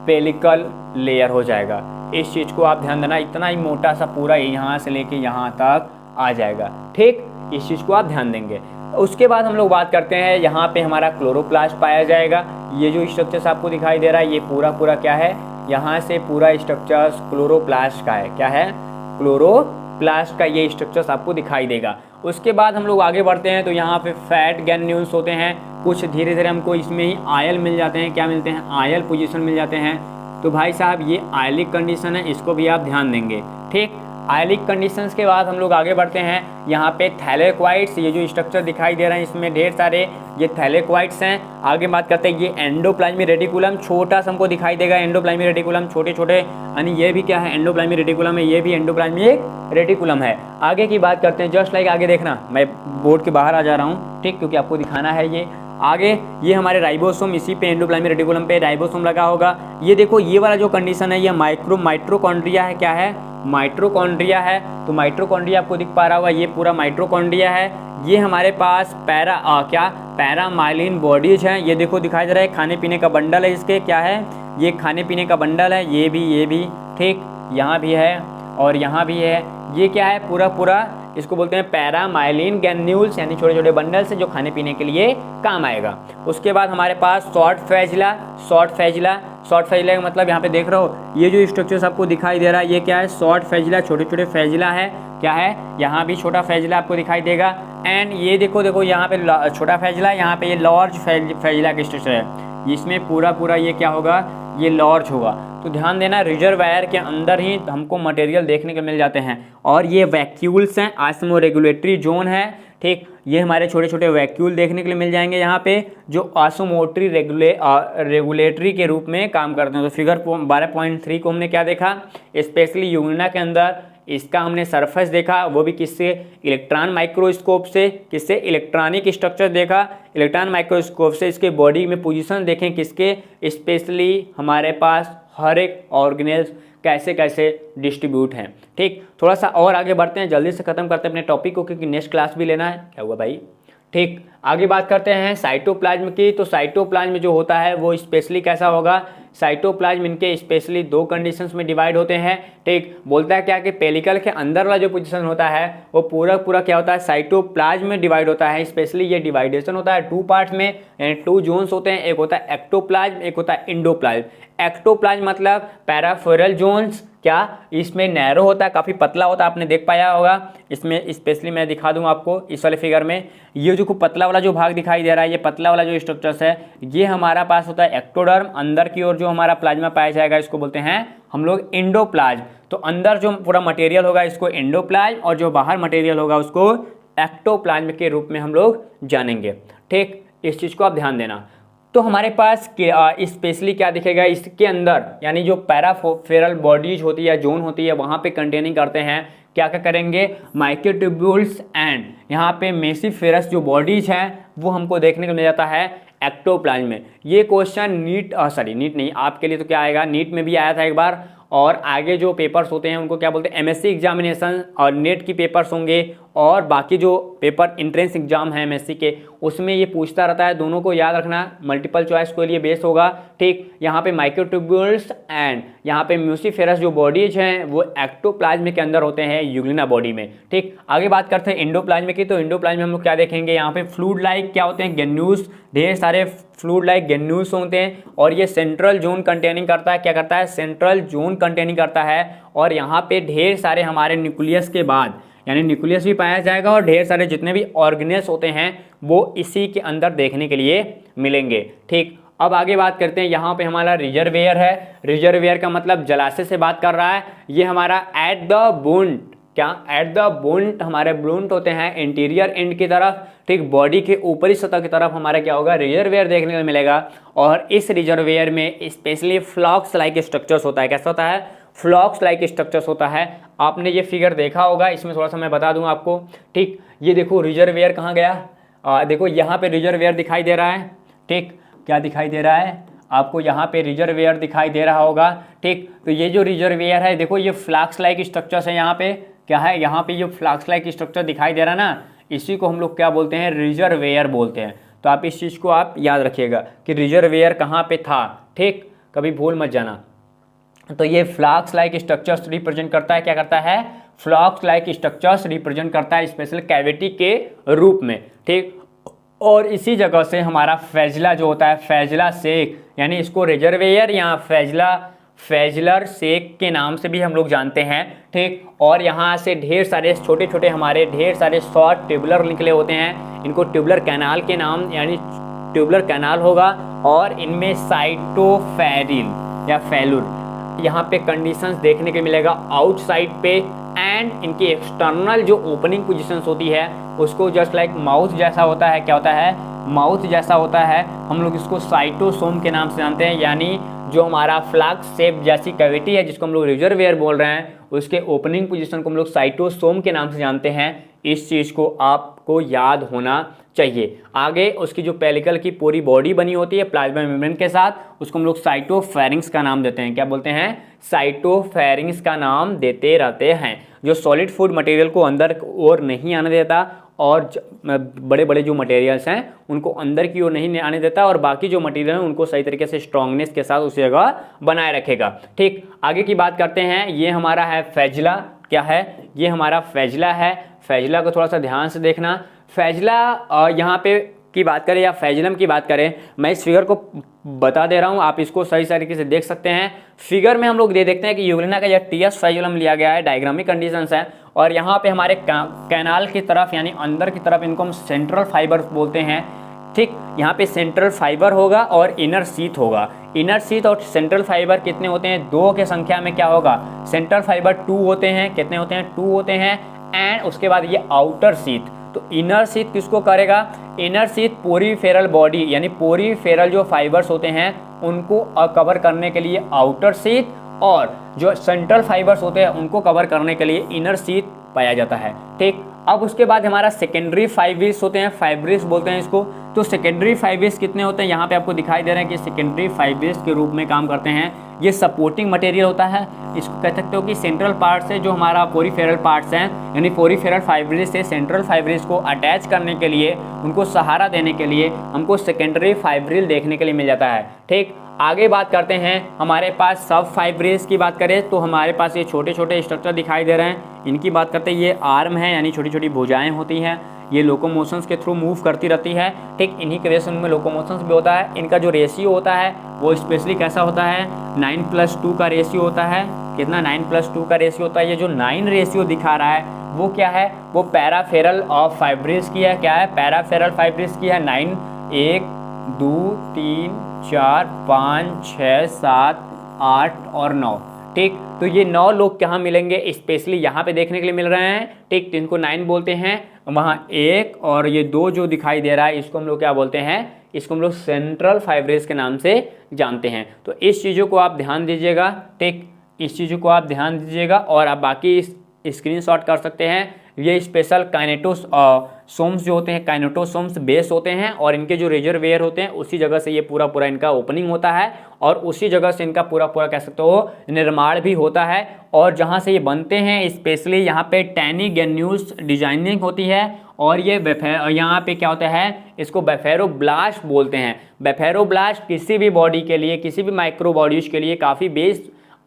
पेलिकल लेयर हो जाएगा। इस चीज़ को आप ध्यान देना, इतना ही मोटा सा पूरा यहाँ से लेके यहाँ तक आ जाएगा, ठीक। इस चीज़ को आप ध्यान देंगे। उसके बाद हम लोग बात करते हैं, यहाँ पे हमारा क्लोरोप्लास्ट पाया जाएगा। ये जो स्ट्रक्चर्स आपको दिखाई दे रहा है, ये पूरा क्या है, यहाँ से पूरा स्ट्रक्चर्स क्लोरोप्लास्ट का है, क्या है, क्लोरोप्लास्ट का ये स्ट्रक्चर्स आपको दिखाई देगा। उसके बाद हम लोग आगे बढ़ते हैं तो यहाँ पे फैट ग्रैन्यूल्स होते हैं कुछ, धीरे धीरे हमको इसमें ही आयल मिल जाते हैं, क्या मिलते हैं, आयल पोजीशन मिल जाते हैं। तो भाई साहब ये आयलिक कंडीशन है, इसको भी आप ध्यान देंगे, ठीक। आयलिक कंडीशंस के बाद हम लोग आगे बढ़ते हैं, यहाँ पे थैलेक्वाइट्स, ये जो स्ट्रक्चर दिखाई दे रहे हैं इसमें ढेर सारे ये थैलेक्वाइट्स हैं। आगे बात करते हैं, ये एंडोप्लाज्मिक रेटिकुलम, छोटा सा हमको दिखाई देगा एंडोप्लाज्मिक रेटिकुलम, छोटे छोटे, यानी ये भी क्या है, एंडोप्लाज्मिक रेटिकुलम है, ये भी एंडोप्लाज्मिक रेटिकुलम है। आगे की बात करते हैं, जस्ट लाइक आगे देखना, मैं बोर्ड के बाहर आ जा रहा हूँ, ठीक, क्योंकि आपको दिखाना है। ये आगे ये हमारे राइबोसोम, इसी पे एंडोप्लाज्मिक रेटिकुलम पे राइबोसोम लगा होगा। ये देखो ये वाला जो कंडीशन है, ये माइट्रोकॉन्ड्रिया है, क्या है, माइट्रोकॉन्ड्रिया है। तो माइट्रोकॉन्ड्रिया आपको दिख पा रहा होगा, ये पूरा माइट्रोकॉन्ड्रिया है। ये हमारे पास पैरामाइलिन बॉडीज हैं, ये देखो दिखाई दे रहा है, खाने पीने का बंडल है इसके, क्या है, ये खाने पीने का बंडल है, ये भी, ठीक, यहाँ भी है और यहाँ भी है। ये क्या है, पूरा इसको बोलते हैं पैरामाइलिन ग्रैन्यूल्स, यानी छोटे छोटे बंडल से जो खाने पीने के लिए काम आएगा। उसके बाद हमारे पास शॉर्ट फैजिला का मतलब यहाँ पे देख रहे हो, ये जो स्ट्रक्चर्स आपको दिखाई दे रहा है, ये क्या है, शॉर्ट फैजिला, छोटे छोटे फैजिला है, क्या है, यहाँ भी छोटा फैजिला आपको दिखाई देगा। एंड ये देखो यहाँ पे छोटा फैजिला, यहाँ पे ये लार्ज फैजिला का स्ट्रक्चर है, इसमें पूरा पूरा ये क्या होगा, ये लॉर्ज होगा। तो ध्यान देना, रिजर्वायर के अंदर ही हमको मटेरियल देखने को मिल जाते हैं। और ये वैक्यूल्स हैं, ऑस्मो रेगुलेटरी जोन है, ठीक। ये हमारे छोटे छोटे वैक्यूल देखने के लिए मिल जाएंगे यहाँ पे, जो ऑस्मोटरी रेगुलेटरी के रूप में काम करते हैं। तो फिगर 12.3 को हमने क्या देखा, स्पेशली यूग्लिना के अंदर इसका हमने सरफेस देखा, वो भी किससे, इलेक्ट्रॉन माइक्रोस्कोप से। किससे, इलेक्ट्रॉनिक स्ट्रक्चर देखा इलेक्ट्रॉन माइक्रोस्कोप से। इसके बॉडी में पोजीशन देखें किसके, स्पेशली हमारे पास हर एक ऑर्गेनेल्स कैसे कैसे डिस्ट्रीब्यूट हैं, ठीक। थोड़ा सा और आगे बढ़ते हैं, जल्दी से खत्म करते हैं अपने टॉपिक को, क्योंकि नेक्स्ट क्लास भी लेना है। क्या हुआ भाई, ठीक। आगे बात करते हैं साइटोप्लाज्म की। तो साइटोप्लाज्म जो होता है वो स्पेशली कैसा होगा, साइटोप्लाज्म इनके स्पेशली दो कंडीशंस में डिवाइड होते हैं, ठीक। बोलता है क्या कि पेलिकल के अंदर वाला जो पोजीशन होता है वो पूरा पूरा क्या होता है, साइटोप्लाज्म में डिवाइड होता है। स्पेशली ये डिवाइडेशन होता है 2 पार्ट में, यानी 2 जोन्स होते हैं, एक होता है एक्टोप्लाज्म, एक होता है इंडोप्लाज्म। एक्टोप्लाज्म मतलब पैराफेरल जोन्स, क्या इसमें नैरो होता है, काफ़ी पतला होता है, आपने देख पाया होगा। इसमें स्पेशली मैं दिखा दूं आपको इस वाले फिगर में, ये जो पतला वाला जो भाग दिखाई दे रहा है, ये पतला वाला जो स्ट्रक्चर्स है, ये हमारा पास होता है एक्टोडर्म। अंदर की ओर जो हमारा प्लाज्मा पाया जाएगा इसको बोलते हैं हम लोग इंडोप्लाज्म। तो अंदर जो पूरा मटेरियल होगा इसको इंडोप्लाज्म, और जो बाहर मटेरियल होगा उसको एक्टोप्लाज्म के रूप में हम लोग जानेंगे, ठीक। इस चीज़ को आप ध्यान देना। तो हमारे पास स्पेशली क्या दिखेगा इसके अंदर, यानी जो पैराफेरल बॉडीज होती है, जोन होती है, वहाँ पे कंटेनिंग करते हैं क्या क्या करेंगे, माइक्रोट्यूब्यूल्स एंड यहाँ पे मेसिफेरस जो बॉडीज हैं वो हमको देखने को मिल जाता है एक्टोप्लाज्म में। ये क्वेश्चन नीट नहीं, आपके लिए तो क्या आएगा, नीट में भी आया था एक बार। और आगे जो पेपर्स होते हैं उनको क्या बोलते हैं, एमएससी एग्जामिनेशन और नेट की पेपर्स होंगे, और बाकी जो पेपर इंट्रेंस एग्जाम है एमएससी के, उसमें ये पूछता रहता है। दोनों को याद रखना, मल्टीपल चॉइस के लिए बेस होगा, ठीक। यहाँ पे माइक्रोट्यूब्यूल्स एंड यहाँ पे म्यूसिफेरस जो बॉडीज हैं वो एक्टोप्लाज्म के अंदर होते हैं, यूग्लिना बॉडी में, ठीक। आगे बात करते हैं इंडोप्लाज्म की। तो इंडोप्लाज्म में हम लोग क्या देखेंगे, यहाँ पे फ्लूइड लाइक क्या होते हैं, ग्रेन्यूल्स, ढेर सारे फ्लूइड लाइक ग्रेन्यूल्स होते हैं। और ये सेंट्रल जोन कंटेनिंग करता है, क्या करता है, सेंट्रल जोन कंटेनिंग करता है। और यहाँ पे ढेर सारे हमारे न्यूक्लियस के बाद, यानी न्यूक्लियस भी पाया जाएगा, और ढेर सारे जितने भी ऑर्गेनेल्स होते हैं वो इसी के अंदर देखने के लिए मिलेंगे, ठीक। अब आगे बात करते हैं, यहाँ पे हमारा रिजर्वेयर है। रिजर्वेयर का मतलब जलाशय से बात कर रहा है। ये हमारा एट द बुंट, क्या एट द बुंट, हमारे ब्लूंट होते हैं इंटीरियर एंड की तरफ, ठीक। बॉडी के ऊपरी सतह की तरफ हमारा क्या होगा, रिजर्वेयर देखने को मिलेगा। और इस रिजर्वेयर में स्पेशली फ्लॉक्स लाइक स्ट्रक्चर्स होता है। कैसा होता है, फ्लॉक्स लाइक स्ट्रक्चर्स होता है। आपने ये फिगर देखा होगा, इसमें थोड़ा सा मैं बता दूं आपको, ठीक। ये देखो रिजर्वेयर कहाँ गया, देखो यहाँ पे रिजर्वेयर दिखाई दे रहा है, ठीक। क्या दिखाई दे रहा है आपको, यहाँ पे रिजर्वेयर दिखाई दे रहा होगा, ठीक। तो ये जो रिजर्वेयर है, देखो ये फ्लॉक्स लाइक स्ट्रक्चर्स है। यहाँ पे क्या है, यहाँ पे ये फ्लॉक्स लाइक स्ट्रक्चर दिखाई दे रहा है ना, इसी को हम लोग क्या बोलते हैं, रिजर्वेयर बोलते हैं। तो आप इस चीज़ को आप याद रखिएगा कि रिजर्वेयर कहाँ पे था, ठीक, कभी भूल मत जाना। तो ये फ्लॉक्स लाइक स्ट्रक्चर्स रिप्रेजेंट करता है, क्या करता है, फ्लॉक्स लाइक स्ट्रक्चर्स रिप्रेजेंट करता है स्पेशल कैविटी के रूप में, ठीक। और इसी जगह से हमारा फैजला जो होता है, फैजला सेक, यानी इसको रिजर्वेयर या फैजलर सेक के नाम से भी हम लोग जानते हैं, ठीक। और यहाँ से ढेर सारे छोटे छोटे हमारे ढेर सारे शॉर्ट ट्यूबुलर निकले होते हैं, इनको ट्यूबुलर कैनाल के नाम, यानी ट्यूबुलर कैनाल होगा। और इनमें साइटोफेरिल या फेलुर यहाँ पे कंडीशंस देखने को मिलेगा आउटसाइड पे, एंड इनकी एक्सटर्नल जो ओपनिंग पोजीशंस होती है उसको जस्ट लाइक माउथ जैसा होता है, क्या होता है, माउथ जैसा होता है। हम लोग इसको साइटोसोम के नाम से जानते हैं, यानी जो हमारा फ्लैक्स शेप जैसी कैविटी है जिसको हम लोग रिजर्वेयर बोल रहे हैं, उसके ओपनिंग पोजीशन को हम लोग साइटोसोम के नाम से जानते हैं। इस चीज़ को आपको याद होना चाहिए। आगे उसकी जो पेलिकल की पूरी बॉडी बनी होती है प्लाज्मा मेम्ब्रेन के साथ, उसको हम लोग साइटोफेरिंग्स का नाम देते हैं। क्या बोलते हैं, साइटोफेरिंग्स का नाम देते रहते हैं, जो सॉलिड फूड मटेरियल को अंदर और नहीं आने देता, और बड़े बड़े जो मटेरियल्स हैं उनको अंदर की ओर नहीं आने देता, और बाकी जो मटेरियल हैं उनको सही तरीके से स्ट्रांगनेस के साथ उसी जगह बनाए रखेगा, ठीक। आगे की बात करते हैं, ये हमारा है फैजला। क्या है, ये हमारा फैजला है। फैजला को थोड़ा सा ध्यान से देखना। फैजला यहाँ पे की बात करें या फैजलम की बात करें, मैं इस फिगर को बता दे रहा हूँ, आप इसको सही तरीके से देख सकते हैं। फिगर में हम लोग देखते हैं कि यूग्लिना का यह टीएस फैजलम लिया गया है, डायग्रामिक कंडीशंस है, और यहाँ पे हमारे कैनाल की तरफ यानी अंदर की तरफ इनको हम सेंट्रल फाइबर्स बोलते हैं। ठीक, यहाँ पे सेंट्रल फाइबर होगा और इनर शीथ होगा। इनर शीथ और सेंट्रल फाइबर कितने होते हैं, 2 के संख्या में क्या होगा, सेंट्रल फाइबर 2 होते हैं, कितने होते हैं, 2 होते हैं। एंड उसके बाद ये आउटर शीथ, तो इनर शीथ किसको करेगा, इनर शीथ पोरीफेरल बॉडी यानी पोरीफेरल जो फाइबर्स होते हैं उनको कवर करने के लिए आउटर शीथ, और जो सेंट्रल फाइबर्स होते हैं उनको कवर करने के लिए इनर शीथ पाया जाता है। ठीक, अब उसके बाद हमारा सेकेंडरी फाइब्रिल्स होते हैं, फाइब्रिल्स बोलते हैं इसको। तो सेकेंडरी फाइब्रिल्स कितने होते हैं, यहाँ पे आपको दिखाई दे रहे हैं कि सेकेंडरी फाइब्रिल्स के रूप में काम करते हैं। ये सपोर्टिंग मटेरियल होता है, इसको कह सकते हो कि सेंट्रल पार्ट से जो हमारा पोरीफेरल पार्ट्स हैं यानी पोरीफेरल फाइब्रिल्स से सेंट्रल फाइब्रिल्स को अटैच करने के लिए, उनको सहारा देने के लिए हमको सेकेंडरी फाइब्रिल देखने के लिए मिल जाता है। ठीक, आगे बात करते हैं हमारे पास सब फाइब्रिल्स की बात करें तो हमारे पास ये छोटे छोटे स्ट्रक्चर दिखाई दे रहे हैं। इनकी बात करते हैं, ये आर्म है यानी छोटी छोटी भुजाएं होती हैं, ये लोकोमोशंस के थ्रू मूव करती रहती है। ठीक, इन्हीं के वजह से उनमें लोकोमोशंस भी होता है। इनका जो रेशियो होता है वो स्पेशली कैसा होता है, 9+2 का रेशियो होता है। कितना, 9+2 का रेशियो होता है। ये जो 9 रेशियो दिखा रहा है वो क्या है, वो पैराफेरल ऑफ फाइब्रिल्स की है। क्या है, पैराफेरल फाइब्रिल्स की है। 9, 1, 2, 3, 4, 5, 6, 7, 8 और 9। ठीक, तो ये 9 लोग कहाँ मिलेंगे, स्पेशली यहाँ पे देखने के लिए मिल रहे हैं। ठीक, तो इनको 9 बोलते हैं। वहाँ 1 और ये 2 जो दिखाई दे रहा है इसको हम लोग क्या बोलते हैं, इसको हम लोग सेंट्रल फाइब्रिल्स के नाम से जानते हैं। तो इस चीज़ों को आप ध्यान दीजिएगा। ठीक, इस चीज़ों को आप ध्यान दीजिएगा और आप बाकी स्क्रीनशॉट कर सकते हैं। ये स्पेशल काइनेटोसोम्स जो होते हैं, काइनेटोसोम्स बेस होते हैं और इनके जो रिजर्वेयर होते हैं उसी जगह से ये पूरा पूरा इनका ओपनिंग होता है और उसी जगह से इनका पूरा पूरा कह सकते हो निर्माण भी होता है। और जहाँ से ये बनते हैं स्पेशली यहाँ पे टैनी गैन्यूल्स डिजाइनिंग होती है और ये यहाँ पे क्या होता है, इसको बेफेरोब्लास्ट बोलते हैं। बेफेरोब्लास्ट किसी भी बॉडी के लिए, किसी भी माइक्रो बॉडीज के लिए काफ़ी बेस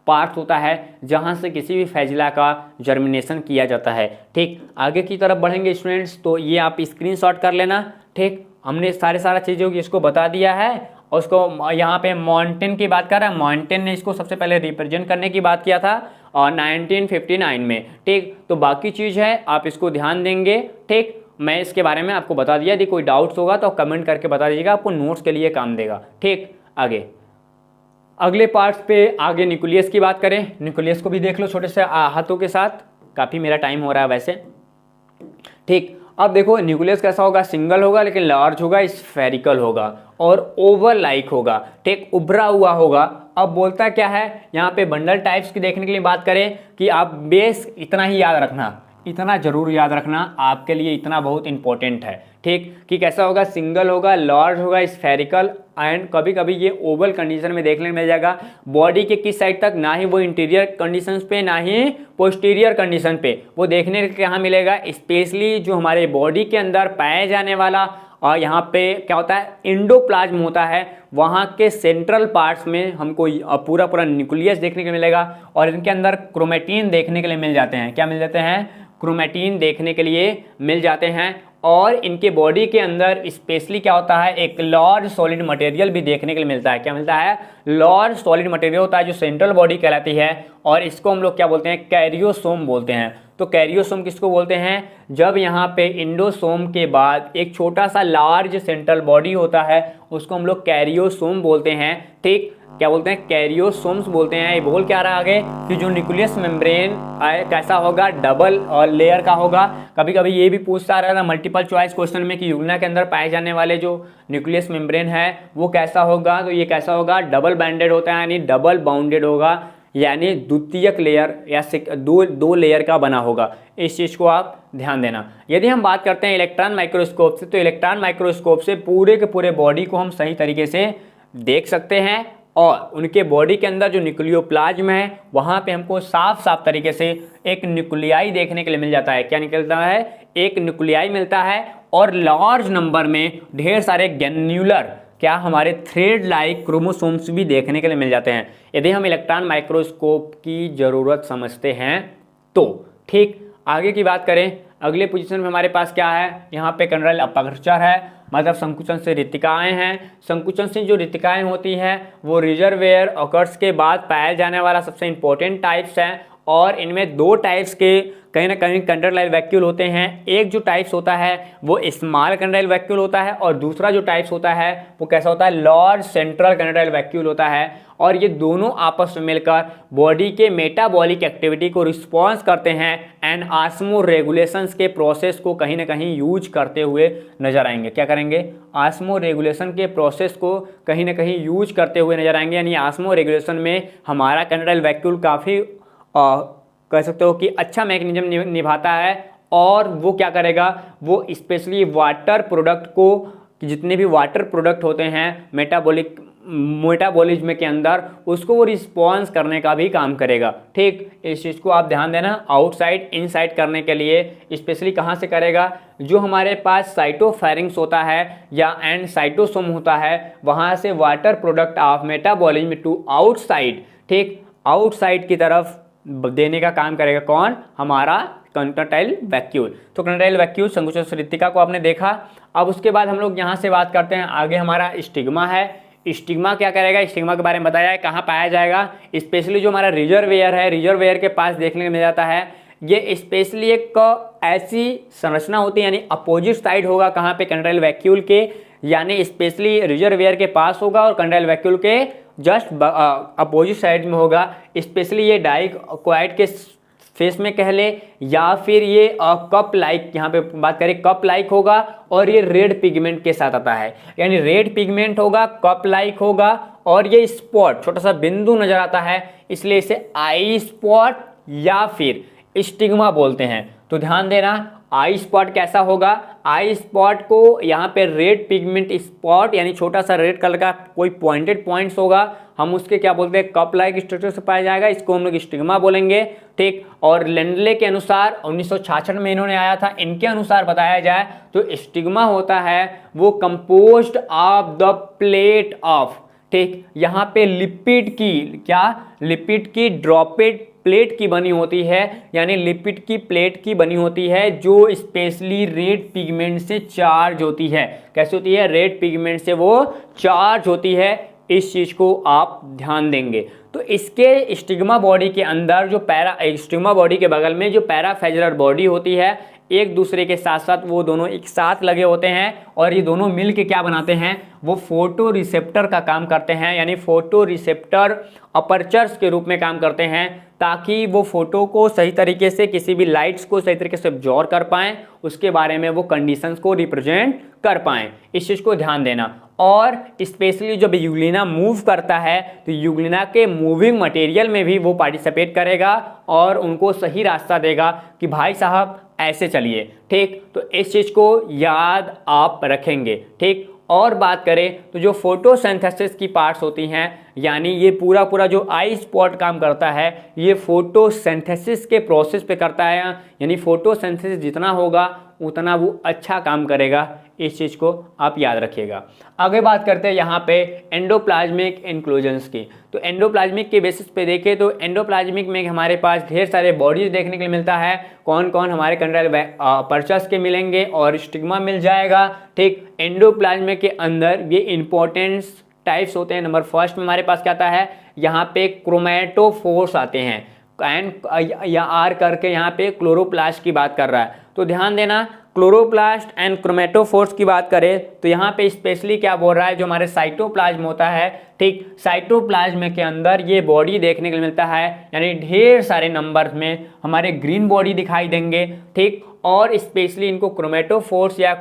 पार्ट होता है जहां से किसी भी फैजला का जर्मिनेशन किया जाता है। ठीक, आगे की तरफ बढ़ेंगे स्टूडेंट्स, तो ये आप स्क्रीनशॉट कर लेना। ठीक, हमने सारा चीज़ों की इसको बता दिया है और उसको यहाँ पे मॉन्टेन की बात कर रहा है। मॉन्टेन ने इसको सबसे पहले रिप्रेजेंट करने की बात किया था और 1959 में। ठीक, तो बाकी चीज़ है आप इसको ध्यान देंगे। ठीक, मैं इसके बारे में आपको बता दिया। यदि कोई डाउट्स होगा तो कमेंट करके बता दीजिएगा, आपको नोट्स के लिए काम देगा। ठीक, आगे अगले पार्ट्स पे आगे न्यूक्लियस की बात करें। न्यूक्लियस को भी देख लो छोटे से हाथों के साथ, काफ़ी मेरा टाइम हो रहा है वैसे। ठीक, अब देखो न्यूक्लियस कैसा होगा, सिंगल होगा लेकिन लार्ज होगा, स्फेरिकल होगा और ओवल लाइक होगा। ठीक, उभरा हुआ होगा। अब बोलता क्या है यहाँ पे, बंडल टाइप्स की देखने के लिए बात करें कि आप बेस इतना ही याद रखना, इतना जरूर याद रखना, आपके लिए इतना बहुत इंपॉर्टेंट है। ठीक, कि कैसा होगा, सिंगल होगा, लार्ज होगा, स्फेरिकल एंड कभी कभी ये ओवल कंडीशन में देखने को मिल जाएगा। बॉडी के किस साइड तक, ना ही वो इंटीरियर कंडीशंस पे ना ही पोस्टीरियर कंडीशन पे, वो देखने को कहाँ मिलेगा, स्पेशली जो हमारे बॉडी के अंदर पाया जाने वाला और यहाँ पे क्या होता है, एंडोप्लाज्म होता है, वहाँ के सेंट्रल पार्ट्स में हमको पूरा पूरा न्यूक्लियस देखने को मिलेगा और इनके अंदर क्रोमेटिन देखने के लिए मिल जाते हैं। क्या मिल जाते हैं, क्रोमेटिन देखने के लिए मिल जाते हैं। और इनके बॉडी के अंदर स्पेशली क्या होता है, एक लार्ज सॉलिड मटेरियल भी देखने के लिए मिलता है। क्या मिलता है, लार्ज सॉलिड मटेरियल होता है जो सेंट्रल बॉडी कहलाती है और इसको हम लोग क्या बोलते हैं, कैरियोसोम बोलते हैं। तो कैरियोसोम किसको बोलते हैं, जब यहाँ पे इंडोसोम के बाद एक छोटा सा लार्ज सेंट्रल बॉडी होता है उसको हम लोग कैरियोसोम बोलते हैं। ठीक, क्या बोलते हैं, कैरियोसोम्स बोलते हैं। ये बोल क्या रहा आगे कि जो न्यूक्लियस मेम्ब्रेन कैसा होगा, डबल और लेयर का होगा। कभी कभी ये भी पूछता रहा था मल्टीपल चॉइस क्वेश्चन में कि यूग्ना के अंदर पाए जाने वाले जो न्यूक्लियस मेम्ब्रेन है वो कैसा होगा, तो ये कैसा होगा, डबल बैंडेड होता है यानी डबल बाउंडेड होगा, यानी द्वितीयक लेयर या दो लेयर का बना होगा। इस चीज़ को आप ध्यान देना। यदि हम बात करते हैं इलेक्ट्रॉन माइक्रोस्कोप से, तो इलेक्ट्रॉन माइक्रोस्कोप से पूरे के पूरे बॉडी को हम सही तरीके से देख सकते हैं और उनके बॉडी के अंदर जो न्यूक्लियोप्लाज्म है वहाँ पे हमको साफ साफ तरीके से एक न्यूक्लियाई देखने के लिए मिल जाता है। क्या निकलता है, एक न्यूक्लियाई मिलता है और लार्ज नंबर में ढेर सारे ग्रैन्युलर क्या हमारे थ्रेड लाइक क्रोमोसोम्स भी देखने के लिए मिल जाते हैं यदि हम इलेक्ट्रॉन माइक्रोस्कोप की ज़रूरत समझते हैं तो। ठीक, आगे की बात करें, अगले पोजीशन में हमारे पास क्या है, यहाँ पे कंडरल अपर्चर है, मतलब संकुचन से रितिकाएँ हैं। संकुचन से जो रितिकाएँ होती हैं वो रिजर्वेयर ऑकर्स के बाद पाया जाने वाला सबसे इंपॉर्टेंट टाइप्स हैं और इनमें 2 टाइप्स के कहीं ना कहीं कंट्राइल वैक्यूल होते हैं। एक जो टाइप्स होता है वो स्मॉल कंट्राइल वैक्यूल होता है और दूसरा जो टाइप्स होता है वो कैसा होता है, लार्ज सेंट्रल कंट्राइल वैक्यूल होता है। और ये दोनों आपस में मिलकर बॉडी के मेटाबॉलिक एक्टिविटी को रिस्पॉन्स करते हैं एंड ऑस्मो रेगुलेशंस के प्रोसेस को कहीं ना कहीं यूज करते हुए नजर आएंगे। क्या करेंगे, ऑस्मो रेगुलेशन के प्रोसेस को कहीं ना कहीं यूज करते हुए नजर आएंगे। यानी ऑस्मो रेगुलेशन में हमारा कंट्राइल वैक्यूल काफ़ी कह सकते हो कि अच्छा मैकेनिज्म निभाता है। और वो क्या करेगा, वो स्पेशली वाटर प्रोडक्ट को, जितने भी वाटर प्रोडक्ट होते हैं मेटाबॉलिज्म के अंदर, उसको वो रिस्पॉन्स करने का भी काम करेगा। ठीक, इस चीज़ को आप ध्यान देना। आउटसाइड इनसाइड करने के लिए स्पेशली कहाँ से करेगा, जो हमारे पास साइटोफेरिंक्स होता है या एंड साइटोसोम होता है, वहाँ से water product of metabolism to outside, ठीक, आउटसाइड की तरफ देने का काम करेगा। कौन, हमारा कंट्राइल वैक्यूल। तो कंट्राइल वैक्यूल संकुचन संरचना को आपने देखा। अब उसके बाद हम लोग यहाँ से बात करते हैं, आगे हमारा स्टिग्मा है। स्टिग्मा क्या करेगा, स्टिग्मा के बारे में बताया है, कहाँ पाया जाएगा। स्पेशली जो हमारा रिजर्वेयर है, रिजर्वेयर के पास देखने को मिल जाता है। ये स्पेशली एक ऐसी संरचना होती है, यानी अपोजिट साइड होगा कहाँ पे, कंट्राइल वैक्यूल के, यानी स्पेशली रिजर्वेयर के पास होगा और कंट्राइल वैक्यूल के जस्ट अपोजिट साइड में होगा। स्पेशली ये डाइकोइड के फेस में कह ले, या फिर ये कप लाइक, यहाँ पे बात करें कप लाइक होगा और ये रेड पिगमेंट के साथ आता है। यानी रेड पिगमेंट होगा, कप लाइक होगा और ये स्पॉट, छोटा सा बिंदु नजर आता है, इसलिए इसे आई स्पॉट या फिर स्टिग्मा बोलते हैं। तो ध्यान देना, आई स्पॉट कैसा होगा, आई स्पॉट को यहाँ पे रेड पिगमेंट स्पॉट, यानी छोटा सा रेड कलर का कोई पॉइंटेड पॉइंट्स होगा, हम उसके क्या बोलते हैं, कप लाइक स्ट्रक्चर से पाया जाएगा, इसको हम लोग स्टिग्मा बोलेंगे। ठीक, और लेंडले के अनुसार 1966 में इन्होंने आया था, इनके अनुसार बताया जाए तो स्टिग्मा होता है वो composed of the plate of, ठीक, यहाँ पे लिपिड की, क्या, लिपिड की ड्रॉपेड प्लेट की बनी होती है, यानी लिपिड की प्लेट की बनी होती है जो स्पेशली रेड पिगमेंट से चार्ज होती है। कैसे होती है, रेड पिगमेंट से वो चार्ज होती है। इस चीज़ को आप ध्यान देंगे। तो इसके स्टिग्मा बॉडी के अंदर जो स्टिग्मा बॉडी के बगल में जो पैराफेजुलर बॉडी होती है, एक दूसरे के साथ साथ वो दोनों एक साथ लगे होते हैं और ये दोनों मिल के क्या बनाते हैं, वो फोटो रिसेप्टर का काम करते हैं। यानी फोटो रिसेप्टर अपर्चर्स के रूप में काम करते हैं, ताकि वो फोटो को सही तरीके से, किसी भी लाइट्स को सही तरीके से ऑब्जॉर्व कर पाएँ, उसके बारे में वो कंडीशंस को रिप्रेजेंट कर पाएँ। इस चीज़ को ध्यान देना। और स्पेशली जब यूग्लिना मूव करता है तो यूग्लिना के मूविंग मटेरियल में भी वो पार्टिसिपेट करेगा और उनको सही रास्ता देगा कि भाई साहब ऐसे चलिए। ठीक, तो इस चीज़ को याद आप रखेंगे। ठीक, और बात करें तो जो फोटोसिंथेसिस की पार्ट्स होती हैं, यानी ये पूरा जो आई स्पॉट काम करता है, ये फोटोसिंथेसिस के प्रोसेस पे करता है। यानी फोटोसिंथेसिस जितना होगा उतना वो अच्छा काम करेगा। इस चीज़ को आप याद रखिएगा। आगे बात करते हैं यहाँ पे एंडोप्लाज्मिक इंक्लूजन्स की। तो एंडोप्लाज्मिक के बेसिस पे देखें तो एंडोप्लाज्मिक में हमारे पास ढेर सारे बॉडीज देखने के लिए मिलता है। कौन कौन, हमारे कंट्राइल पर्चस के मिलेंगे और स्टिग्मा मिल जाएगा। ठीक, एंडोप्लाज्मिक के अंदर ये इंपॉर्टेंट टाइप्स होते हैं। नंबर फर्स्ट में हमारे पास क्या आता है, यहाँ पे क्रोमेटोफोर्स आते हैं, एन या आर करके यहाँ पे क्लोरोप्लास्ट की बात कर रहा है। तो ध्यान देना, क्लोरोप्लास्ट एंड क्रोमेटोफोर्स की बात करें तो यहाँ पे स्पेशली क्या बोल रहा है, जो हमारे साइटोप्लाज्म होता है, ठीक, साइटोप्लाज्म के अंदर ये बॉडी देखने को मिलता है। यानी ढेर सारे नंबर्स में हमारे ग्रीन बॉडी दिखाई देंगे। ठीक, और स्पेशली इनको क्रोमेटोफोर्स या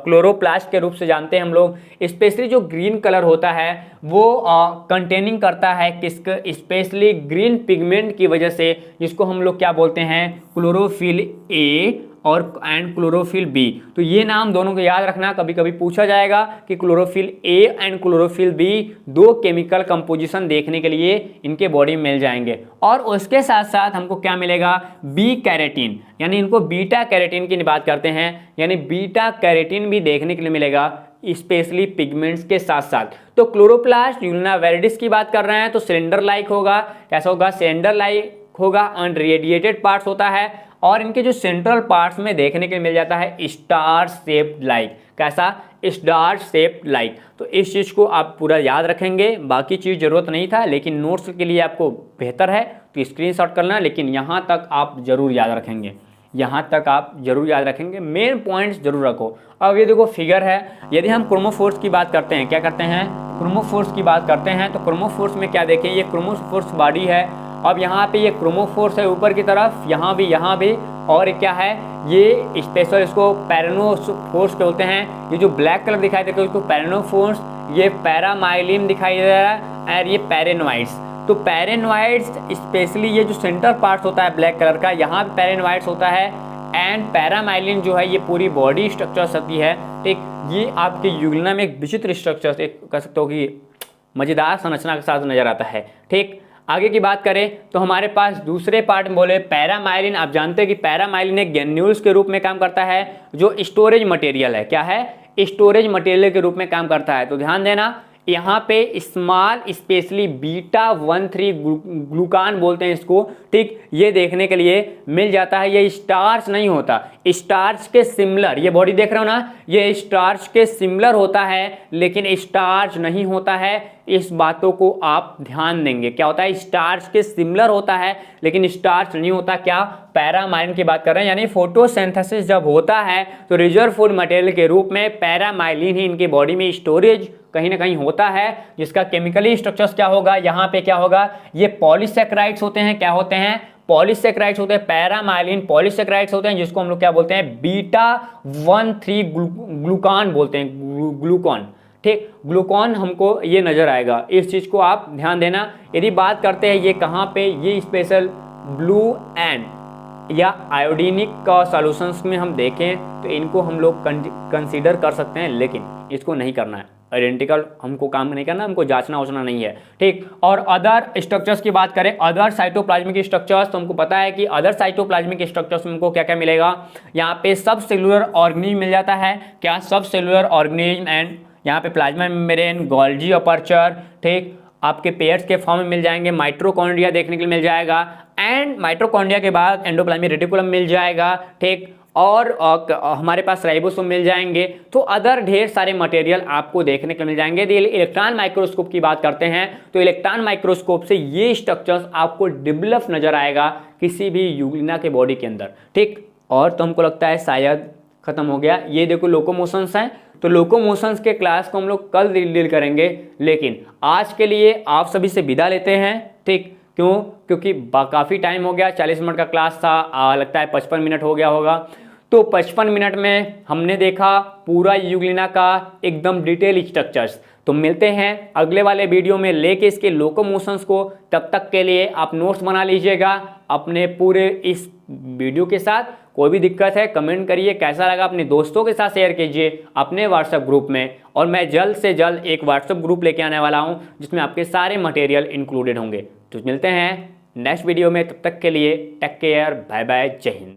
क्लोरोप्लास्ट के रूप से जानते हैं हम लोग। स्पेशली जो ग्रीन कलर होता है वो कंटेनिंग करता है किसका, स्पेशली ग्रीन पिगमेंट की वजह से, जिसको हम लोग क्या बोलते हैं, क्लोरोफिल ए और क्लोरोफिल बी। तो ये नाम दोनों को याद रखना, कभी कभी पूछा जाएगा कि chlorophyll A and chlorophyll B दो केमिकल कंपोजिशन देखने के लिए इनके बॉडी में मिल जाएंगे। और उसके साथ साथ हमको क्या मिलेगा, बी कैरेटीन, यानी इनको बीटा कैरेटीन की बात करते हैं। यानी बीटा कैरेटीन भी देखने के लिए मिलेगा स्पेशली पिगमेंट्स के साथ साथ। तो क्लोरोप्लास्ट यूग्लिना वैलिडिस की बात कर रहे हैं तो सिलेंडर लाइक होगा। कैसा होगा, सिलेंडर लाइक होगा, अनरेडिएटेड पार्ट्स होता है। और इनके जो सेंट्रल पार्ट्स में देखने के लिए मिल जाता है स्टार शेप्ड लाइक। कैसा, स्टार शेप्ड लाइक। तो इस चीज़ को आप पूरा याद रखेंगे, बाकी चीज़ ज़रूरत नहीं था, लेकिन नोट्स के लिए आपको बेहतर है तो स्क्रीनशॉट करना, लेकिन यहाँ तक आप जरूर याद रखेंगे, यहाँ तक आप जरूर याद रखेंगे, मेन पॉइंट्स जरूर रखो। अब ये देखो फिगर है, यदि हम क्रोमोफोर्स की बात करते हैं, क्या करते हैं, क्रोमोफोर्स की बात करते हैं, तो क्रोमोफोर्स में क्या देखें, ये क्रोमोफोर्स बॉडी है। अब यहाँ पे ये क्रोमोफोर्स है ऊपर की तरफ, यहाँ भी, और क्या है ये स्पेशल, इसको पैरानोफोर्स बोलते हैं। ये जो ब्लैक कलर दिखाई देते हैं उसको पैरानोफोर्स, ये पैरामाइलिन दिखाई दे रहा है, और ये पैरेनोइड्स। तो पैरेनोइड्स स्पेशली ये जो सेंटर पार्ट होता है ब्लैक कलर का, यहाँ पे पैरेनोइड्स होता है, एंड पैरामाइलिन जो है ये पूरी बॉडी स्ट्रक्चर होती है। ठीक, ये आपके यूग्लिना में एक विचित्र स्ट्रक्चर, एक कह सकते हो कि मजेदार संरचना के साथ नजर आता है। ठीक, आगे की बात करें तो हमारे पास दूसरे पार्ट में बोले पैरामाइलिन। आप जानते हैं कि पैरामाइलिन एक ग्रेन्यूल्स के रूप में काम करता है, जो स्टोरेज मटेरियल है। क्या है, स्टोरेज मटेरियल के रूप में काम करता है। तो ध्यान देना, यहाँ पे स्मॉल स्पेशली बीटा-13 ग्लूकान बोलते हैं इसको। ठीक, ये देखने के लिए मिल जाता है। ये स्टार्च नहीं होता, स्टार्च के सिमिलर, ये बॉडी देख रहे हो ना, ये स्टार्च के सिमिलर होता है, लेकिन स्टार्च नहीं होता है। इस बातों को आप ध्यान देंगे, क्या होता है, स्टार्च के सिमिलर होता है लेकिन स्टार्च नहीं होता। क्या, पैरामाइलिन की बात कर रहे हैं, यानी फोटोसिंथेसिस जब होता है तो रिजर्व फूड मटेरियल के रूप में पैरामाइलिन ही इनकी बॉडी में स्टोरेज कहीं ना कहीं होता है, जिसका केमिकली स्ट्रक्चर्स क्या होगा, यहाँ पे क्या होगा, ये पॉलीसेकेराइड्स होते हैं। क्या होते हैं, पॉलीसेकेराइड्स होते हैं, पैरामाइलिन पॉलीसेकेराइड्स होते हैं, जिसको हम लोग क्या बोलते हैं, बीटा-13 ग्लूकान बोलते हैं, ग्लूकॉन। ठीक, ग्लूकॉन हमको ये नजर आएगा, इस चीज को आप ध्यान देना। यदि बात करते हैं ये कहाँ पे, ये स्पेशल ब्लू एंड या आयोडीनिक का सॉल्यूशंस में हम देखें तो इनको हम लोग कंसीडर कर सकते हैं, लेकिन इसको नहीं करना है, आइडेंटिकल हमको काम नहीं करना, हमको जांचना उचना नहीं है। ठीक, और अदर स्ट्रक्चर्स की बात करें, अदर साइटोप्लाज्मिक स्ट्रक्चर्स, तो हमको पता है कि अदर साइटोप्लाज्मिक स्ट्रक्चर्स में हमको क्या क्या मिलेगा, यहाँ पे सब सेलुलर ऑर्गेनिज्म मिल जाता है। क्या, सब सेलुलर ऑर्गेनिज्म, एंड यहाँ पे प्लाज्मा मेम्ब्रेन, गोल्जी अपर्चर। ठीक, आपके पेयर्स के फॉर्म में मिल जाएंगे, माइटोकॉन्ड्रिया देखने के लिए मिल जाएगा, एंड माइटोकॉन्ड्रिया के बाद एंडोप्लाज्मिक रेटिकुलम मिल जाएगा। ठीक, और हमारे पास राइबोसोम मिल जाएंगे। तो अदर ढेर सारे मटेरियल आपको देखने को मिल जाएंगे। यदि इलेक्ट्रॉन माइक्रोस्कोप की बात करते हैं तो इलेक्ट्रॉन माइक्रोस्कोप से ये स्ट्रक्चर्स आपको डेवलप नजर आएगा किसी भी यूग्लिना के बॉडी के अंदर। ठीक, और तो हमको लगता है शायद खत्म हो गया। ये देखो लोकोमोशंस हैं, तो लोकोमोशंस के क्लास को हम लोग कल डील करेंगे, लेकिन आज के लिए आप सभी से विदा लेते हैं। ठीक, क्यों, क्योंकि काफ़ी टाइम हो गया, 40 मिनट का क्लास था, लगता है 55 मिनट हो गया होगा। तो 55 मिनट में हमने देखा पूरा यूग्लिना का एकदम डिटेल स्ट्रक्चर्स। तो मिलते हैं अगले वाले वीडियो में लेके इसके लोकोमोशंस को। तब तक के लिए आप नोट्स बना लीजिएगा अपने पूरे इस वीडियो के साथ। कोई भी दिक्कत है कमेंट करिए, कैसा लगा अपने दोस्तों के साथ शेयर कीजिए अपने व्हाट्सएप ग्रुप में। और मैं जल्द से जल्द एक व्हाट्सएप ग्रुप लेके आने वाला हूं जिसमें आपके सारे मटेरियल इंक्लूडेड होंगे। तो मिलते हैं नेक्स्ट वीडियो में, तब तक के लिए टेक केयर, बाय बाय, जय हिंद।